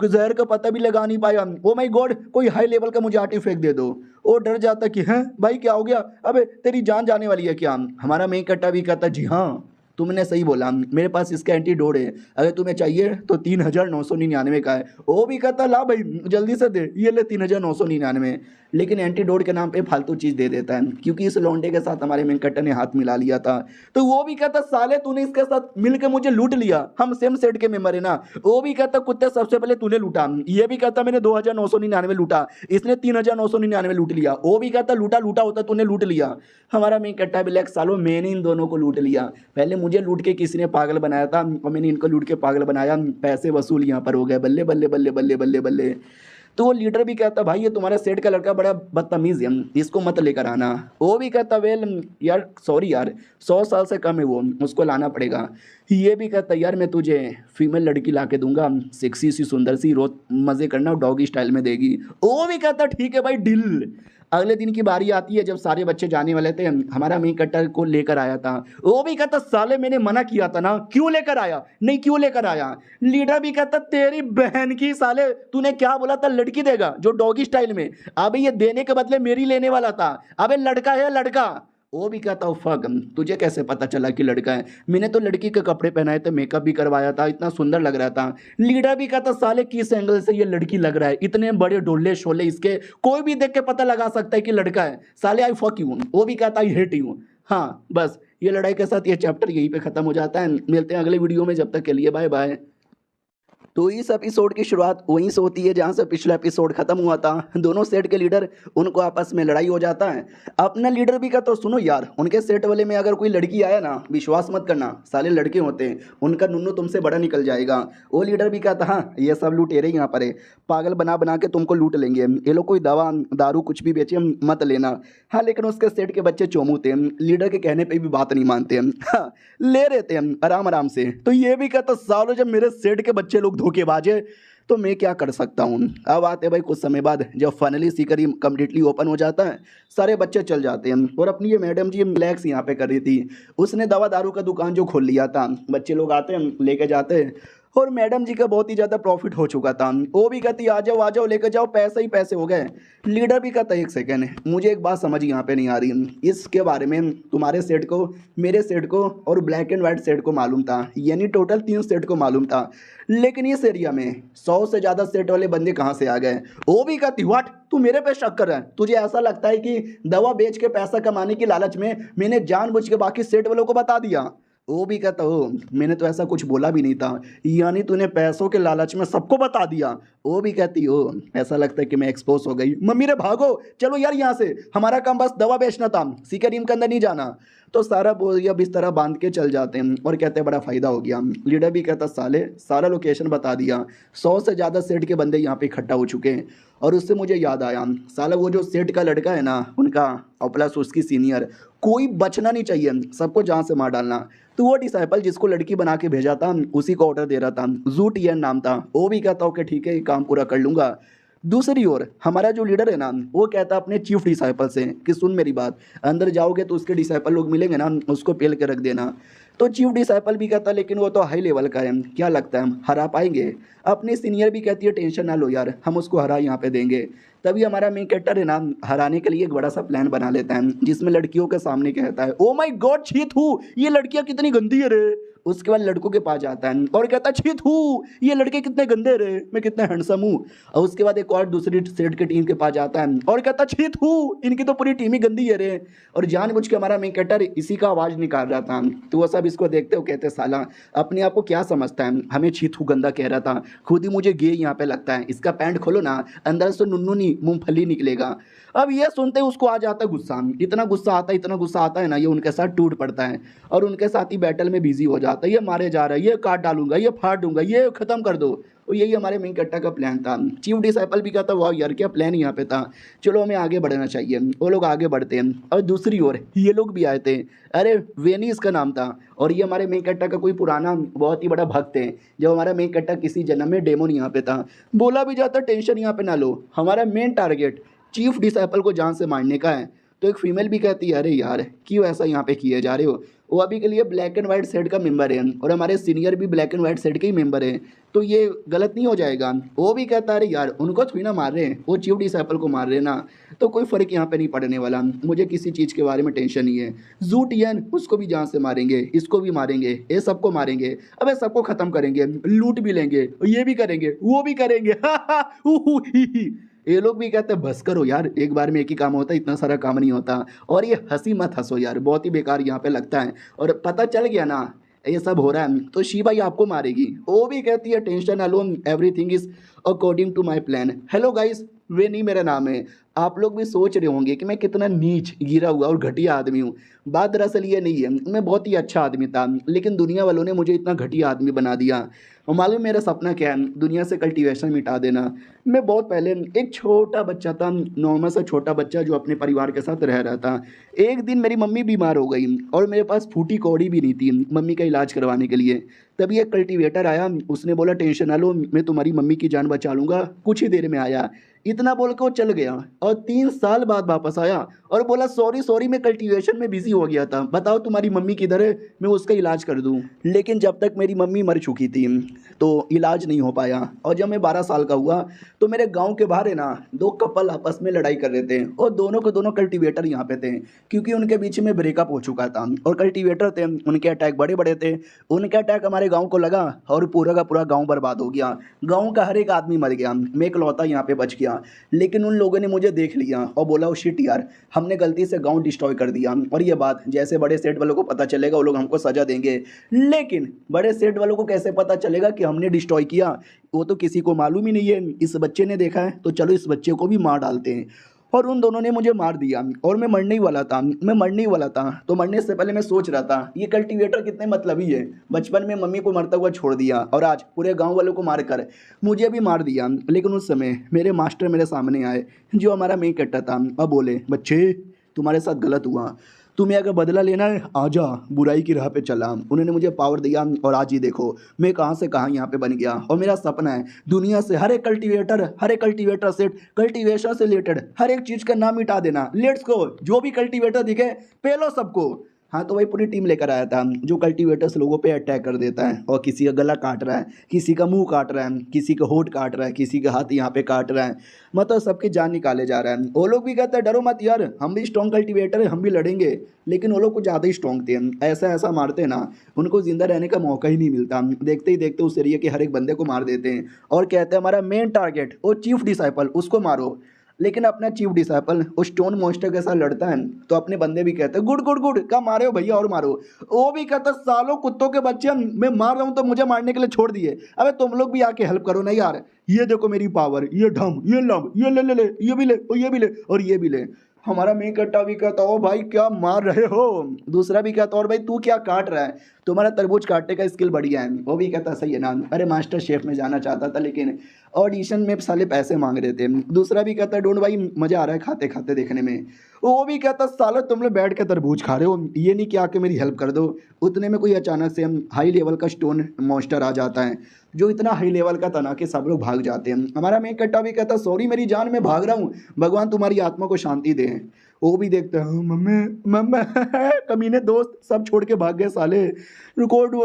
जहर का पता भी लगा नहीं पाया। ओ माय गॉड, कोई हाई लेवल का मुझे आर्टिफैक्ट दे दो। वो डर जाता कि हैं भाई क्या हो गया, अबे तेरी जान जाने वाली है क्या। हमारा मेन कट्टा भी कहता जी हाँ तुमने सही बोला, मेरे पास इसका एंटीडोट है, अगर तुम्हें चाहिए तो 3999 का है। वो भी कहता ला भाई जल्दी से दे, ये ले 3999। लेकिन एंटीडोट के नाम पे फालतू चीज़ दे देता है क्योंकि इस लौंडे के साथ हमारे मेन कट्टर ने हाथ मिला लिया था। तो वो भी कहता साले तूने इसके साथ मिलकर मुझे लूट लिया, हम सेम सेट के मेंबर है ना। वो भी कहता कुत्ते सबसे पहले तूने लूटा, ये भी कहता मैंने 2999 लूटा, इसने 3999 लूट लिया। वो भी कहता लूटा होता तूने लूट लिया। हमारा मेन कट्टा भी लाइक सालों मैंने इन दोनों को लूट लिया, पहले मुझे लूट के किसी ने पागल बनाया था और मैंने इनको लूट के पागल बनाया, पैसे वसूल यहाँ पर हो गए, बल्ले बल्ले बल्ले बल्ले बल्ले बल्ले। तो वो लीडर भी कहता भाई ये तुम्हारे सेठ का लड़का बड़ा बदतमीज है, इसको मत लेकर आना। वो भी कहता वेल यार सॉरी यार 100 साल से कम है वो, उसको लाना पड़ेगा। ये भी कहता यार मैं तुझे फीमेल लड़की ला के दूंगा, सेक्सी सी सुंदर सी, रोज मज़े करना, डॉगी स्टाइल में देगी। वो भी कहता ठीक है भाई डील। अगले दिन की बारी आती है जब सारे बच्चे जाने वाले थे, हमारा मेन कट्टर को लेकर आया था। वो भी कहता साले मैंने मना किया था ना, क्यों लेकर आया, नहीं क्यों लेकर आया। लीडर भी कहता तेरी बहन की साले तूने क्या बोला था लड़की देगा जो डॉगी स्टाइल में, अबे ये देने के बदले मेरी लेने वाला था, अबे लड़का है लड़का। वो भी कहता हूँ फक तुझे कैसे पता चला कि लड़का है, मैंने तो लड़की के कपड़े पहनाए थे, मेकअप भी करवाया था, इतना सुंदर लग रहा था। लीडर भी कहता साले किस एंगल से ये लड़की लग रहा है, इतने बड़े डोले शोले इसके, कोई भी देख के पता लगा सकता है कि लड़का है, साले आई फक यू। वो भी कहता आई हेट यू। हाँ बस ये लड़ाई के साथ ये चैप्टर यहीं पे खत्म हो जाता है। मिलते हैं अगले वीडियो में, जब तक के लिए बाय बाय। तो इस एपिसोड की शुरुआत वहीं से होती है जहाँ से पिछला एपिसोड खत्म हुआ था। दोनों सेट के लीडर, उनको आपस में लड़ाई हो जाता है। अपना लीडर भी कहता तो सुनो यार, उनके सेट वाले में अगर कोई लड़की आया ना विश्वास मत करना, साले लड़के होते हैं, उनका नुन्नू तुमसे बड़ा निकल जाएगा। वो लीडर भी कहता हाँ ये सब लुटेरे यहाँ पर है, पागल बना बना के तुमको लूट लेंगे, ये लोग कोई दवा दारू कुछ भी बेचे मत लेना। हाँ लेकिन उसके सेट के बच्चे चोमू थे, लीडर के कहने पर भी बात नहीं मानते हम, हाँ ले रहे थे हम आराम आराम से। तो ये भी कहता सालों जब मेरे सेट के बच्चे लोग धोखेबाज है तो मैं क्या कर सकता हूँ। अब आते भाई कुछ समय बाद जब फाइनली सीकरी कम्प्लीटली ओपन हो जाता है, सारे बच्चे चल जाते हैं और अपनी ये मैडम जी रिलैक्स यहाँ पे कर रही थी। उसने दवा दारू का दुकान जो खोल लिया था, बच्चे लोग आते हैं लेके जाते हैं और मैडम जी का बहुत ही ज़्यादा प्रॉफिट हो चुका था। वो भी कहती आ जाओ लेकर जाओ, पैसे ही पैसे हो गए। लीडर भी कहता एक सेकेंड, मुझे एक बात समझ यहाँ पे नहीं आ रही, इसके बारे में तुम्हारे सेट को, मेरे सेट को और ब्लैक एंड वाइट सेट को मालूम था, यानी टोटल 3 सेट को मालूम था, लेकिन इस एरिया में 100 से ज़्यादा सेट वाले बंदे कहाँ से आ गए। वो भी कहती व्हाट, तू मेरे पे शक कर रहा है, तुझे ऐसा लगता है कि दवा बेच के पैसा कमाने की लालच में मैंने जानबूझ के बाकी सेट वालों को बता दिया। वो भी कहता हो मैंने तो ऐसा कुछ बोला भी नहीं था, यानी तूने पैसों के लालच में सबको बता दिया। वो भी कहती हो ऐसा लगता है कि मैं एक्सपोज हो गई, मम्मी रे भागो चलो यार यहाँ से, हमारा काम बस दवा बेचना था, सीकर टीम के अंदर नहीं जाना। तो सारा बोरिया बिस्तर बांध के चल जाते हैं और कहते हैं बड़ा फायदा हो गया। लीडर भी कहता साले सारा लोकेशन बता दिया, 100 से ज़्यादा सेट के बंदे यहाँ पे इकट्ठा हो चुके हैं। और उससे मुझे याद आया, साला वो जो सेट का लड़का है ना उनका, और प्लस उसकी सीनियर, कोई बचना नहीं चाहिए, सबको जान से मार डालना। तो वो डिसाइपल जिसको लड़की बना के भेजा था उसी को ऑर्डर दे रहा था, जू टियन नाम था। वो भी कहता हूँ कि ठीक है ये काम पूरा कर लूँगा। दूसरी ओर हमारा जो लीडर है ना वो कहता अपने चीफ डिसाइपल से कि सुन मेरी बात, अंदर जाओगे तो उसके डिसाइपल लोग मिलेंगे ना, उसको पेल के रख देना। तो चीफ डिसाइपल भी कहता लेकिन वो तो हाई लेवल का है, क्या लगता है हम हरा पाएंगे। अपनी सीनियर भी कहती है टेंशन ना लो यार, हम उसको हरा यहाँ पे देंगे। तभी हमारा मेन कैरेक्टर है ना हराने के लिए एक बड़ा सा प्लान बना लेता है, जिसमें लड़कियों के सामने कहता है ओ माय गॉड छी थू, ये लड़कियां कितनी गंदी है रे। उसके बाद लड़कों के पास जाता है और कहता है छी थू, ये लड़के कितने गंदे रे, मैं कितना हैंडसम हूँ। और उसके बाद एक और दूसरी सेट की टीम के पास जाता है और कहता छी थू, इनकी तो पूरी टीम ही गंदी है रे। और जानबूझ के हमारा मेन कैरेक्टर इसी का आवाज़ निकाल रहा था। तो वो सब इसको देखते हो कहते साला अपने आप को क्या समझता है, हमें छी थू गंदा कह रहा था, खुद ही मुझे गे यहाँ पे लगता है, इसका पैंट खोलो ना अंदर से नुन्नू नहीं मूंगफली निकलेगा। अब ये सुनते ही उसको आ जाता है गुस्सा, इतना गुस्सा आता है ना, ये उनके साथ टूट पड़ता है और उनके साथ ही बैटल में बिजी हो जाता है। ये मारे जा रहा है, ये काट डालूंगा, ये फाड़ दूंगा, ये खत्म कर दो। तो यही हमारे मेन कैरेक्टर का प्लान था। चीफ डिसाइपल भी कहता वाह यार क्या प्लान यहाँ पे था, चलो हमें आगे बढ़ना चाहिए। वो लोग आगे बढ़ते हैं और दूसरी ओर ये लोग भी आए थे, अरे वेनी इसका नाम था। और ये हमारे मेन कैरेक्टर का कोई पुराना बहुत ही बड़ा भक्त है, जब हमारा मेन कैरेक्टर किसी जन्म में डेमोन यहाँ पे था। बोला भी जाता टेंशन यहाँ पे ना लो, हमारा मेन टारगेट चीफ डिसाइपल को जान से मारने का है। तो एक फीमेल भी कहती है अरे यार क्यों ऐसा यहाँ पे किए जा रहे हो। वो अभी के लिए ब्लैक एंड वाइट सेट का मेंबर है और हमारे सीनियर भी ब्लैक एंड वाइट सेट के ही मेंबर है, तो ये गलत नहीं हो जाएगा। वो भी कहता है अरे यार उनको थोड़ी ना मार रहे हैं, वो चीफ डिसाइपल को मार रहे हैं ना, तो कोई फ़र्क यहाँ पे नहीं पड़ने वाला, मुझे किसी चीज़ के बारे में टेंशन नहीं है। जूटियन उसको भी जान से मारेंगे, इसको भी मारेंगे, ये सबको मारेंगे, अबे सबको ख़त्म करेंगे, लूट भी लेंगे, ये भी करेंगे, वो भी करेंगे। ये लोग भी कहते हैं बस करो यार, एक बार में एक ही काम होता है, इतना सारा काम नहीं होता। और ये हंसी मत हंसो यार, बहुत ही बेकार यहाँ पे लगता है। और पता चल गया ना ये सब हो रहा है तो शिवा ही आपको मारेगी। वो भी कहती है tension alone everything is according to my plan. Hello guys, वे नहीं मेरा नाम है। आप लोग भी सोच रहे होंगे कि मैं कितना नीच गिरा हुआ और घटिया आदमी हूँ। बात दरअसल ये नहीं है, मैं बहुत ही अच्छा आदमी था, लेकिन दुनिया वालों ने मुझे इतना घटिया आदमी बना दिया। और मालूम मेरा सपना क्या है, दुनिया से कल्टीवेशन मिटा देना। मैं बहुत पहले एक छोटा बच्चा था, नॉर्मल सा छोटा बच्चा जो अपने परिवार के साथ रह रहा था। एक दिन मेरी मम्मी बीमार हो गई और मेरे पास फूटी कौड़ी भी नहीं थी मम्मी का इलाज करवाने के लिए। तभी एक कल्टीवेटर आया, उसने बोला टेंशन ना लो, मैं तुम्हारी मम्मी की जान बचा लूँगा। कुछ ही देर में आया, इतना बोल के वो चल गया और 3 साल बाद वापस आया और बोला सॉरी मैं कल्टीवेशन में बिजी हो गया था, बताओ तुम्हारी मम्मी किधर है, मैं उसका इलाज कर दूं। लेकिन जब तक मेरी मम्मी मर चुकी थी तो इलाज नहीं हो पाया। और जब मैं 12 साल का हुआ तो मेरे गांव के बाहर है ना 2 कपल आपस में लड़ाई कर रहे थे और दोनों के दोनों कल्टीवेटर यहाँ पे थे, क्योंकि उनके बीच में ब्रेकअप हो चुका था। और कल्टीवेटर थे, उनके अटैक बड़े बड़े थे, उनके अटैक हमारे गाँव को लगा और पूरा का पूरा गाँव बर्बाद हो गया। गाँव का हर एक आदमी मर गया, मैं इकलौता यहाँ पे बच गया। लेकिन उन लोगों ने मुझे देख लिया और बोला ओ शिट यार, हमने गलती से गांव डिस्ट्रॉय कर दिया। और ये बात जैसे बड़े सेट वालों को पता चलेगा वो लोग हमको सजा देंगे। लेकिन बड़े सेट वालों को कैसे पता चलेगा कि हमने डिस्ट्रॉय किया, वो तो किसी को मालूम ही नहीं है। इस बच्चे ने देखा है तो चलो इस बच्चे को भी मार डालते हैं। और उन दोनों ने मुझे मार दिया और मैं मरने ही वाला था। तो मरने से पहले मैं सोच रहा था ये कल्टीवेटर कितने मतलबी है, बचपन में मम्मी को मरता हुआ छोड़ दिया और आज पूरे गांव वालों को मार कर मुझे भी मार दिया। लेकिन उस समय मेरे मास्टर मेरे सामने आए, जो हमारा मेन कैरेक्टर था, और बोले बच्चे तुम्हारे साथ गलत हुआ, तुम्हें अगर बदला लेना है आजा, बुराई की राह पे चला। उन्होंने मुझे पावर दिया और आज ही देखो मैं कहाँ से कहाँ यहाँ पे बन गया। और मेरा सपना है दुनिया से हर एक कल्टीवेटर सेट कल्टीवेशन से रिलेटेड हर एक चीज़ का नाम मिटा देना। लेट्स गो, जो भी कल्टीवेटर दिखे पेलो सबको। हाँ तो वही पूरी टीम लेकर आया था जो कल्टीवेटर्स लोगों पे अटैक कर देता है और किसी का गला काट रहा है, किसी का मुंह काट रहा है, किसी का होठ काट रहा है, किसी का हाथ यहाँ पे काट रहा है, मतलब सबकी जान निकाले जा रहा है। वो लोग भी कहते हैं डरो मत यार, हम भी स्ट्रॉन्ग कल्टीवेटर है, हम भी लड़ेंगे। लेकिन वो लोग कुछ ज़्यादा ही स्ट्रॉन्ग थे, ऐसा ऐसा मारते ना उनको जिंदा रहने का मौका ही नहीं मिलता। देखते ही देखते उस एरिया के हर एक बंदे को मार देते हैं और कहते हैं हमारा मेन टारगेट वो चीफ डिसाइपल, उसको मारो। लेकिन अपना चीफ डिसाइपल उस स्टोन मॉन्स्टर के साथ लड़ता है तो अपने बंदे भी कहते हैं गुड गुड गुड, कब मारे हो भैया और मारो। वो भी कहता सालों कुत्तों के बच्चे, मैं मार रहा हूँ तो मुझे मारने के लिए छोड़ दिए, अबे तुम लोग भी आके हेल्प करो ना यार, ये देखो मेरी पावर, ये ढम, ये लम, ये ले ले ले, ये भी ले और ये भी ले और ये भी ले। हमारा मेन कट्टा भी कहता ओ भाई क्या मार रहे हो, दूसरा भी कहता और भाई तू क्या काट रहा है, तुम्हारा तरबूज काटने का स्किल बढ़िया है। वो भी कहता सही है ना, अरे मास्टर शेफ में जाना चाहता था लेकिन ऑडिशन में साले पैसे मांग रहे थे। दूसरा भी कहता डोंट भाई मज़ा आ रहा है खाते खाते देखने में। वो भी कहता साला तुम लोग बैठ के तरबूज खा रहे हो, ये नहीं कि आके मेरी हेल्प कर दो। उतने में कोई अचानक से हम हाई लेवल का स्टोन मॉन्स्टर आ जाता है जो इतना हाई लेवल का था ना कि सब लोग भाग जाते हैं। हमारा मेन कट्टा भी कहता सॉरी मेरी जान, मैं भाग रहा हूँ, भगवान तुम्हारी आत्मा को शांति दे। वो भी देखते हैं मम्मी मम्मी कमीने दोस्त सब छोड़ के भाग गए साले, रिकॉर्ड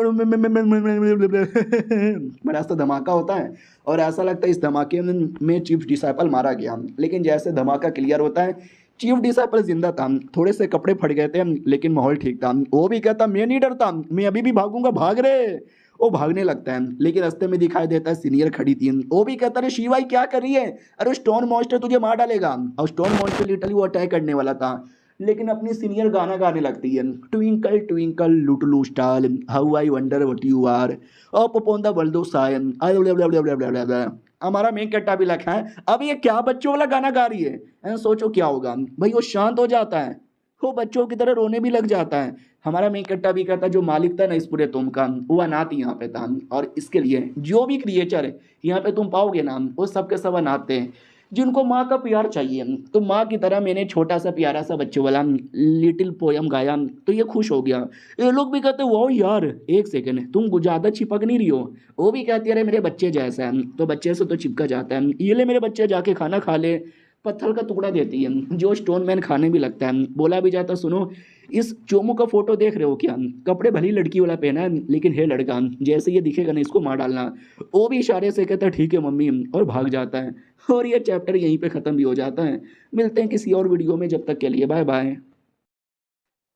बड़ा सा धमाका होता है और ऐसा लगता है इस धमाके में चीफ डिसाइपल मारा गया। लेकिन जैसे धमाका क्लियर होता है चीफ डिसाइपल जिंदा था, थोड़े से कपड़े फट गए थे लेकिन माहौल ठीक था। वो भी कहता मैं नहीं डरता, मैं अभी भी भागूंगा, भाग रहे। वो भागने लगता है लेकिन रास्ते में दिखाई देता है सीनियर खड़ी थी। वो भी कहता है शिवाई क्या कर रही है, अरे स्टोन मॉन्स्टर तुझे मार डालेगा। और स्टोन मॉन्स्टर लिटरली वो अटैक करने वाला था लेकिन अपनी सीनियर गाना गाने लगती है twinkle twinkle little star how I wonder what you are up upon the world of sign. हमारा मेन कट्टा भी लिखा है अब ये क्या बच्चों वाला गाना गा रही है, सोचो क्या होगा भाई। वो शांत हो जाता है, वो बच्चों की तरह रोने भी लग जाता है। हमारा मेन कट्टा भी कहता जो मालिक था ना इस पूरे तुम का, वो अनाथ यहाँ पे था और इसके लिए जो भी क्रिएचर यहाँ पे तुम पाओगे ना वो सब के सब अनाथ थे जिनको माँ का प्यार चाहिए। तो माँ की तरह मैंने छोटा सा प्यारा सा बच्चे वाला लिटिल पोयम गाया तो ये खुश हो गया। ये लोग भी कहते वाह यार एक सेकंड तुम ज़्यादा चिपक नहीं रही हो। वो भी कहती है अरे मेरे बच्चे जैसा है, तो बच्चे से तो चिपका जाता है, ये ले मेरे बच्चे जाके खाना खा ले। पत्थर का टुकड़ा देती है जो स्टोन मैन खाने भी लगता है। बोला भी जाता सुनो इस चोमू का फोटो देख रहे हो क्या, कपड़े भली लड़की वाला पहना है लेकिन है लड़का, जैसे ये दिखेगा ना इसको मार डालना। वो भी इशारे से कहता है ठीक है मम्मी और भाग जाता है। और ये चैप्टर यहीं पे ख़त्म भी हो जाता है। मिलते हैं किसी और वीडियो में, जब तक के लिए बाय बाय।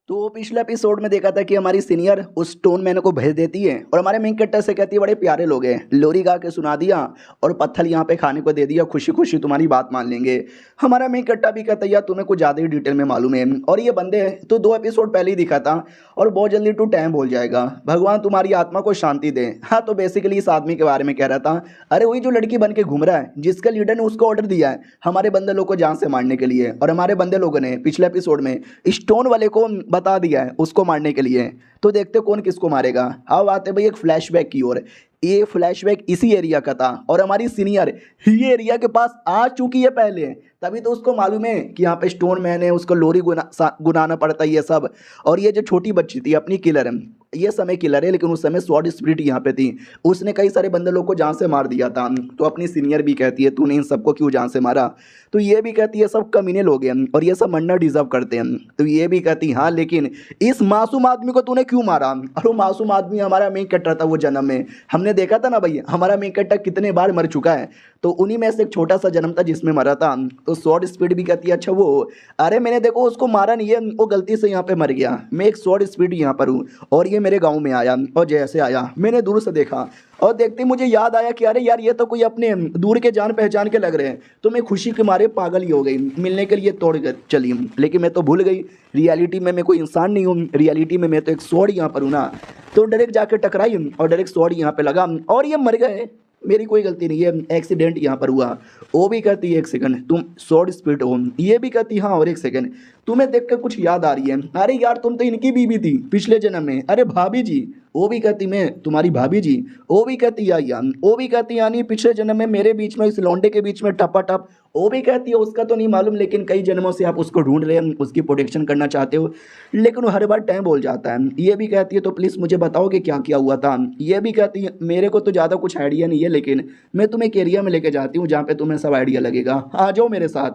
तो पिछले एपिसोड में देखा था कि हमारी सीनियर उस स्टोन मैन को भेज देती है और हमारे मेन कैरेक्टर से कहती है बड़े प्यारे लोग हैं, लोरी गा के सुना दिया और पत्थर यहाँ पे खाने को दे दिया, खुशी खुशी तुम्हारी बात मान लेंगे। हमारा मेन कैरेक्टर भी कहता है यार तुम्हें कुछ ज़्यादा ही डिटेल में मालूम है और ये बंदे तो 2 एपिसोड पहले ही दिखा था और बहुत जल्दी टू टाइम बोल जाएगा, भगवान तुम्हारी आत्मा को शांति दे। हाँ तो बेसिकली इस आदमी के बारे में कह रहा था, अरे वही जो लड़की बन के घूम रहा है जिसका लीडर ने उसको ऑर्डर दिया है हमारे बंदे लोग को जान से मारने के लिए, और हमारे बंदे लोगों ने पिछले एपिसोड में स्टोन वाले को बता दिया है उसको मारने के लिए। तो देखते कौन किसको मारेगा। अब आते भाई एक फ्लैशबैक की ओर। ये फ्लैशबैक इसी एरिया का था और हमारी सीनियर ये एरिया के पास आ चुकी है पहले, तभी तो उसको मालूम है कि यहाँ पे स्टोन मैन है, उसको लोरी गुनाना पड़ता है ये सब। और ये जो छोटी बच्ची थी अपनी किलर है, ये समय किलर है लेकिन उस समय स्वॉर्ड स्पिरिट यहाँ पे थी, उसने कई सारे बंदे लोग को जान से मार दिया था। तो अपनी सीनियर भी कहती है तूने इन सबको क्यों जान से मारा, तो ये भी कहती है सब कमीने लोग हैं और ये सब मरना डिजर्व करते हैं। तो ये भी कहती हाँ लेकिन इस मासूम आदमी को तूने क्यों मारा, और वो मासूम आदमी हमारा मेन कैरेक्टर था वो जन्म में हमने देखा था ना भाई, हमारा मेन कैरेक्टर कितने बार मर चुका है, तो उन्हीं में से एक छोटा सा जन्म था जिसमें मरा था। तो स्वॉर्ड स्पीड भी कहती है अच्छा वो, अरे मैंने देखो उसको मारा नहीं है, वो गलती से यहाँ पे मर गया, मैं एक स्वॉर्ड स्पीड यहाँ पर हूँ और ये मेरे गाँव में आया और जैसे आया मैंने दूर से देखा और देखते मुझे याद आया कि अरे यार ये तो कोई अपने दूर के जान पहचान के लग रहे हैं, तो मैं खुशी के मारे पागल ही हो गई, मिलने के लिए तोड़ चली। लेकिन मैं तो भूल गई रियलिटी में मैं कोई इंसान नहीं हूँ, रियलिटी में मैं तो एक स्वॉर्ड यहाँ पर हूँ ना। तो डायरेक्ट जाके टकराई और डायरेक्ट स्वॉर्ड यहाँ पे लगा और ये मर गए, मेरी कोई गलती नहीं है, एक्सीडेंट यहाँ पर हुआ। वो भी कहती है एक सेकंड तुम स्वॉर्ड स्पिरिट हो, ये भी कहती है हाँ, और एक सेकंड तुम्हें देख कर कुछ याद आ रही है, अरे यार तुम तो इनकी बीवी थी पिछले जन्म में, अरे भाभी जी। वो भी कहती मैं तुम्हारी भाभी जी। वो भी कहती यार, वो भी कहती यानी पिछले जन्म में मेरे बीच में इस लौंडे के बीच में टपा टप। वो भी कहती है उसका तो नहीं मालूम लेकिन कई जन्मों से आप उसको ढूंढ रहे हैं, उसकी प्रोटेक्शन करना चाहते हो, लेकिन वो हर बार टाइम बोल जाता है। ये भी कहती है तो प्लीज़ मुझे बताओगे क्या क्या हुआ था। ये भी कहती है मेरे को तो ज़्यादा कुछ आइडिया नहीं है लेकिन मैं तुम्हें एक एरिया में लेके जाती हूँ जहाँ पे तुम्हें सब आइडिया लगेगा, आ जाओ मेरे साथ।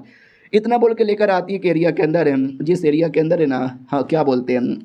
इतना बोल के लेकर आती है कि एरिया के अंदर है, जिस एरिया के अंदर है ना, हाँ क्या बोलते हैं,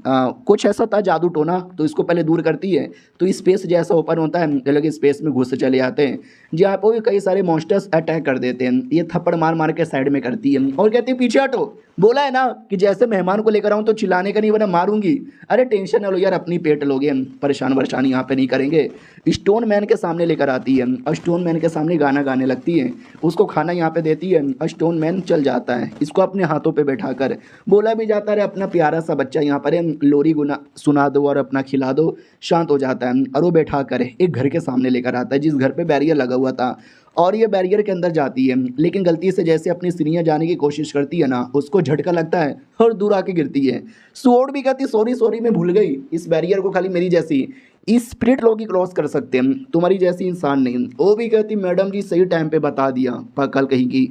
कुछ ऐसा था जादू टोना, तो इसको पहले दूर करती है तो स्पेस जैसा ओपन होता है, ये लोग स्पेस में घुस चले आते हैं जहाँ पर भी कई सारे मॉन्स्टर्स अटैक कर देते हैं। ये थप्पड़ मार मार के साइड में करती है और कहती है पीछे हटो, बोला है ना कि जैसे मेहमान को लेकर आऊँ तो चिल्लाने का नहीं वरना मारूंगी। अरे टेंशन ना लो यार, अपनी पेट लोगे, परेशान वरेशान यहाँ पे नहीं करेंगे। स्टोन मैन के सामने लेकर आती है और स्टोन मैन के सामने गाना गाने लगती है, उसको खाना यहाँ पे देती है और स्टोन मैन चल जाता है इसको अपने हाथों पे बैठा कर। बोला भी जाता है अपना प्यारा सा बच्चा यहाँ पर है, लोरी गुना सुना दो और अपना खिला दो, शांत हो जाता है और वो बैठा कर एक घर के सामने लेकर आता है जिस घर पे बैरियर लगा हुआ था। और ये बैरियर के अंदर जाती है लेकिन गलती से जैसे अपनी सीढ़ियाँ जाने की कोशिश करती है ना, उसको झटका लगता है और दूर आके गिरती है। स्वॉर्ड भी कहती सॉरी सॉरी मैं भूल गई, इस बैरियर को खाली मेरी जैसी स्पिरिट लोग ही क्रॉस कर सकते हैं, तुम्हारी जैसी इंसान नहीं। वो भी कहती मैडम जी सही टाइम पे बता दिया, कल कहीं की,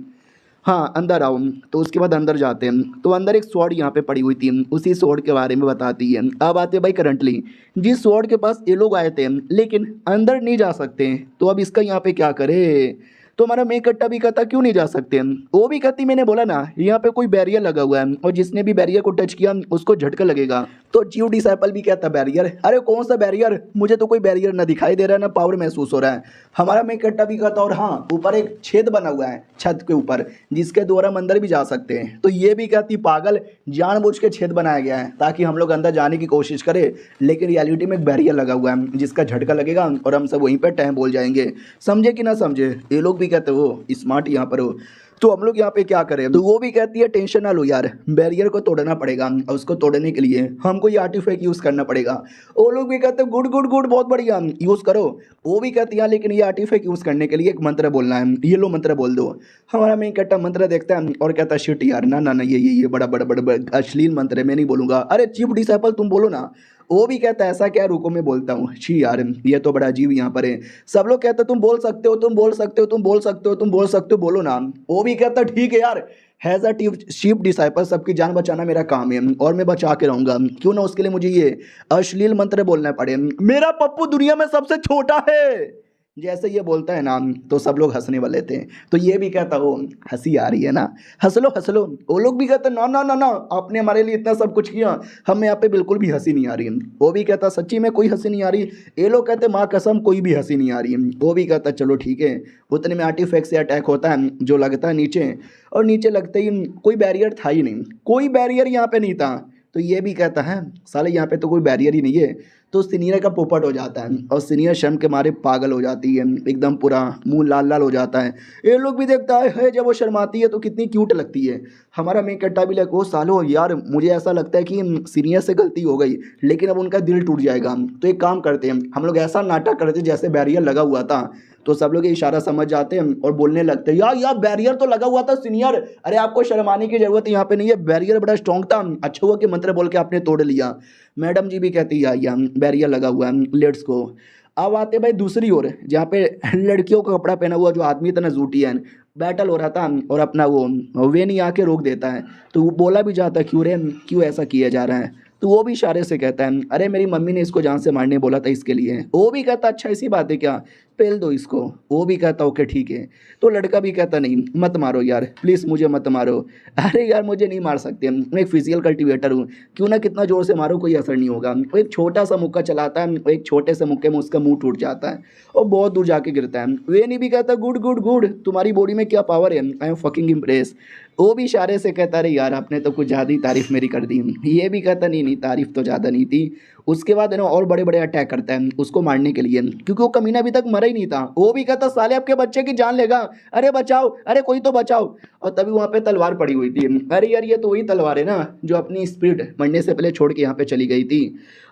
हाँ अंदर आओ। तो उसके बाद अंदर जाते हैं तो अंदर एक स्वॉर्ड यहाँ पे पड़ी हुई थी, उसी स्वॉर्ड के बारे में बताती है। अब आते हैं भाई करंटली जिस स्वॉर्ड के पास ये लोग आए थे लेकिन अंदर नहीं जा सकते, तो अब इसका यहाँ पे क्या करे। तो हमारा मैं कट्टा भी कहता क्यों नहीं जा सकते, वो भी कहती मैंने बोला ना यहाँ पे कोई बैरियर लगा हुआ है और जिसने भी बैरियर को टच किया उसको झटका लगेगा। तो जीव डिसाइपल भी कहता बैरियर, अरे कौन सा बैरियर, मुझे तो कोई बैरियर ना दिखाई दे रहा है ना पावर महसूस हो रहा है। हमारा मैं कट्टा भी कहता और हाँ ऊपर एक छेद बना हुआ है छत के ऊपर जिसके द्वारा हम अंदर भी जा सकते हैं। तो ये भी कहती पागल, जानबूझ के छेद बनाया गया है ताकि हम लोग अंदर जाने की कोशिश करें, लेकिन रियलिटी में एक बैरियर लगा हुआ है जिसका झटका लगेगा और हम सब वहीं पर टाइम बोल जाएंगे। समझे कि ना समझे, ये लोग भी कहते हो स्मार्ट यहाँ पर हो, तो हम लोग यहाँ पे क्या करें। तो वो भी कहती है टेंशन ना लो यार, बैरियर को तोड़ना पड़ेगा और उसको तोड़ने के लिए हमको ये आर्टिफैक्ट यूज़ करना पड़ेगा। वो लोग भी कहते हैं गुड गुड गुड बहुत बढ़िया यूज़ करो। वो भी कहती है लेकिन ये आर्टिफैक्ट यूज़ करने के लिए एक मंत्र बोलना है, ये लो मंत्र बोल दो। हमारा मैं इकट्ठा मंत्र देखता है और कहता है शिट यार ना ना ना ये बड़ा बड़ा बड़ा अश्लील मंत्र है, मैं नहीं बोलूँगा। अरे चीफ डिसाइपल तुम बोलो ना। वो भी कहता है ऐसा क्या, रुको मैं बोलता हूँ। छी यार ये तो बड़ा अजीब यहाँ पर है, सब लोग कहते हैं तुम बोल सकते हो तुम बोल सकते हो तुम बोल सकते हो तुम बोल सकते हो, बोलो ना। वो भी कहता है ठीक है यार, हैज़ अ चीफ डिसाइपल सबकी जान बचाना मेरा काम है और मैं बचा के रहूँगा, क्यों ना उसके लिए मुझे ये अश्लील मंत्र बोलना पड़े। मेरा पप्पू दुनिया में सबसे छोटा है, जैसे ये बोलता है ना तो सब लोग हंसने वाले थे। तो ये भी कहता हो हंसी आ रही है ना, हंस लो हंस लो। वो लोग भी कहते ना ना ना ना आपने हमारे लिए इतना सब कुछ किया, हमें यहाँ पे बिल्कुल भी हंसी नहीं आ रही। वो भी कहता सच्ची में कोई हंसी नहीं आ रही। ये लोग कहते माँ कसम कोई भी हंसी नहीं आ रही। वो भी कहता चलो ठीक है। उतने में आर्टिफैक्ट से अटैक होता है जो लगता है नीचे, और नीचे लगते ही कोई बैरियर था ही नहीं, कोई बैरियर यहाँ पे नहीं था। तो ये भी कहता है साले यहाँ पे तो कोई बैरियर ही नहीं है। तो सीनियर का पोपट हो जाता है और सीनियर शर्म के मारे पागल हो जाती है, एकदम पूरा मुंह लाल लाल हो जाता है। ये लोग भी देखता है जब वो शर्माती है तो कितनी क्यूट लगती है। हमारा मैं कट्टा भी लग, ओ सालो यार मुझे ऐसा लगता है कि सीनियर से गलती हो गई लेकिन अब उनका दिल टूट जाएगा। तो एक काम करते हैं हम लोग ऐसा नाटक करते जैसे बैरियर लगा हुआ था, तो सब लोग ये इशारा समझ जाते हैं और बोलने लगते हैं यार बैरियर तो लगा हुआ था सीनियर, अरे आपको शर्माने की जरूरत यहाँ पे नहीं है, बैरियर बड़ा स्ट्रॉन्ग था, अच्छा हुआ कि मंत्र बोल के आपने तोड़ लिया। मैडम जी भी कहती है या बैरियर लगा हुआ है लेट्स गो। अब आते भाई दूसरी ओर जहाँ पे लड़कियों का कपड़ा पहना हुआ जो आदमी इतना जूटी है बैटल हो रहा था और अपना वो वे नहीं आके रोक देता है। तो वो बोला भी जाता है क्यों रे क्यों ऐसा किया जा रहा है। तो वो भी इशारे से कहता है अरे मेरी मम्मी ने इसको जान से मारने बोला था इसके लिए। वो भी कहता अच्छा इसी बात है क्या, पेल दो इसको। वो भी कहता ओके ठीक है। तो लड़का भी कहता नहीं मत मारो यार प्लीज़ मुझे मत मारो। अरे यार मुझे नहीं मार सकते, मैं एक फिजिकल कल्टिवेटर हूँ, क्यों ना कितना ज़ोर से मारो कोई असर नहीं होगा। वो एक छोटा सा मुक्का चलाता है, एक छोटे से मुक्के में उसका मुंह टूट जाता है और बहुत दूर जाके गिरता है। वे नहीं भी कहता गुड गुड गुड तुम्हारी बॉडी में क्या पावर है, आई एम फकिंग इम्प्रेस। वो भी इशारे से कहता रहे यार आपने तो कुछ ज़्यादा ही तारीफ मेरी कर दी। ये भी कहता नहीं नहीं तारीफ तो ज़्यादा नहीं थी। उसके बाद है ना और बड़े बड़े अटैक करता है उसको मारने के लिए, क्योंकि वो कमीना अभी तक मरा ही नहीं था। वो भी कहता साले आपके बच्चे की जान लेगा, अरे बचाओ अरे कोई तो बचाओ। और तभी वहाँ पे तलवार पड़ी हुई थी। अरे यार ये तो वही तलवार है ना जो अपनी स्पीड मरने से पहले छोड़ के यहाँ पे चली गई थी।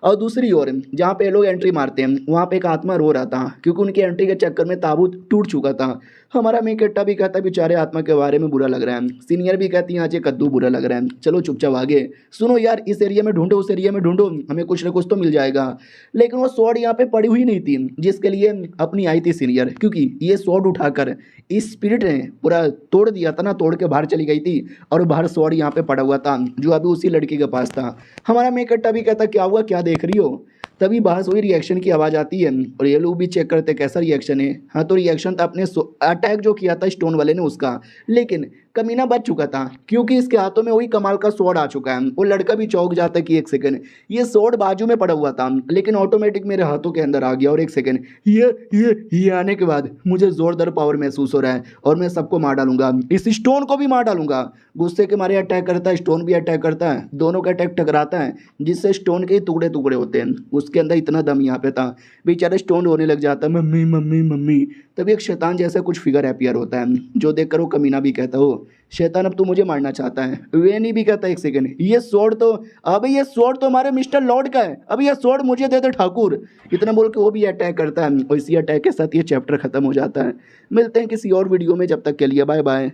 और दूसरी ओर जहाँ पे लोग एंट्री मारते हैं वहाँ पे एक आत्मा रो रहा था क्योंकि उनकी एंट्री के चक्कर में ताबूत टूट चुका था। हमारा मेकट्टा भी कहता बेचारे आत्मा के बारे में बुरा लग रहा है। सीनियर भी कहती है आज ये कद्दू बुरा लग रहा है, चलो चुपचाप आगे। सुनो यार इस एरिया में ढूंढो उस एरिया में ढूंढो, हमें कुछ ना कुछ तो मिल जाएगा। लेकिन वो स्वॉर्ड यहाँ पे पड़ी हुई नहीं थी जिसके लिए अपनी आई थी सीनियर, क्योंकि ये स्वॉर्ड उठाकर इस स्पिरिट ने पूरा तोड़ दिया था ना, तोड़ के बाहर चली गई थी और बाहर स्वॉर्ड यहाँ पे पड़ा हुआ था जो अभी उसी लड़की के पास था। हमारा मेकट्टा भी कहता क्या हुआ क्या देख रही हो। तभी बाहर से वही रिएक्शन की आवाज़ आती है और ये लोग भी चेक करते कैसा रिएक्शन है। हाँ तो रिएक्शन था अपने अटैक जो किया था स्टोन वाले ने उसका, लेकिन कमीना बच चुका था, क्योंकि इसके हाथों में वही कमाल का स्वॉर्ड आ चुका है। वो लड़का भी चौंक जाता है कि एक सेकंड, ये स्वॉर्ड बाजू में पड़ा हुआ था लेकिन ऑटोमेटिक मेरे हाथों के अंदर आ गया। और एक सेकंड, ये आने के बाद मुझे जोरदार पावर महसूस हो रहा है और मैं सबको मार डालूंगा, इस स्टोन को भी मार डालूंगा। गुस्से के मारे अटैक करता है, स्टोन भी अटैक करता है, दोनों का अटैक टकराता है जिससे स्टोन के टुकड़े टुकड़े होते हैं। उसके अंदर इतना दम यहाँ पे था, बेचारा स्टोन रोने लग जाता है, मम्मी मम्मी मम्मी। तभी एक शैतान जैसा कुछ फिगर अपीयर होता है, जो देखकर वो कमीना भी कहता हो शैतान अब तू मुझे मारना चाहता है। वेनी भी कहता है एक सेकंड, ये स्वॉर्ड तो हमारे मिस्टर लॉर्ड का है, अब ये स्वॉर्ड मुझे दे दे ठाकुर। इतना बोल के वो भी अटैक करता है और इसी अटैक के साथ ये चैप्टर खत्म हो जाता है। मिलते हैं किसी और वीडियो में, जब तक के लिए बाय बाय।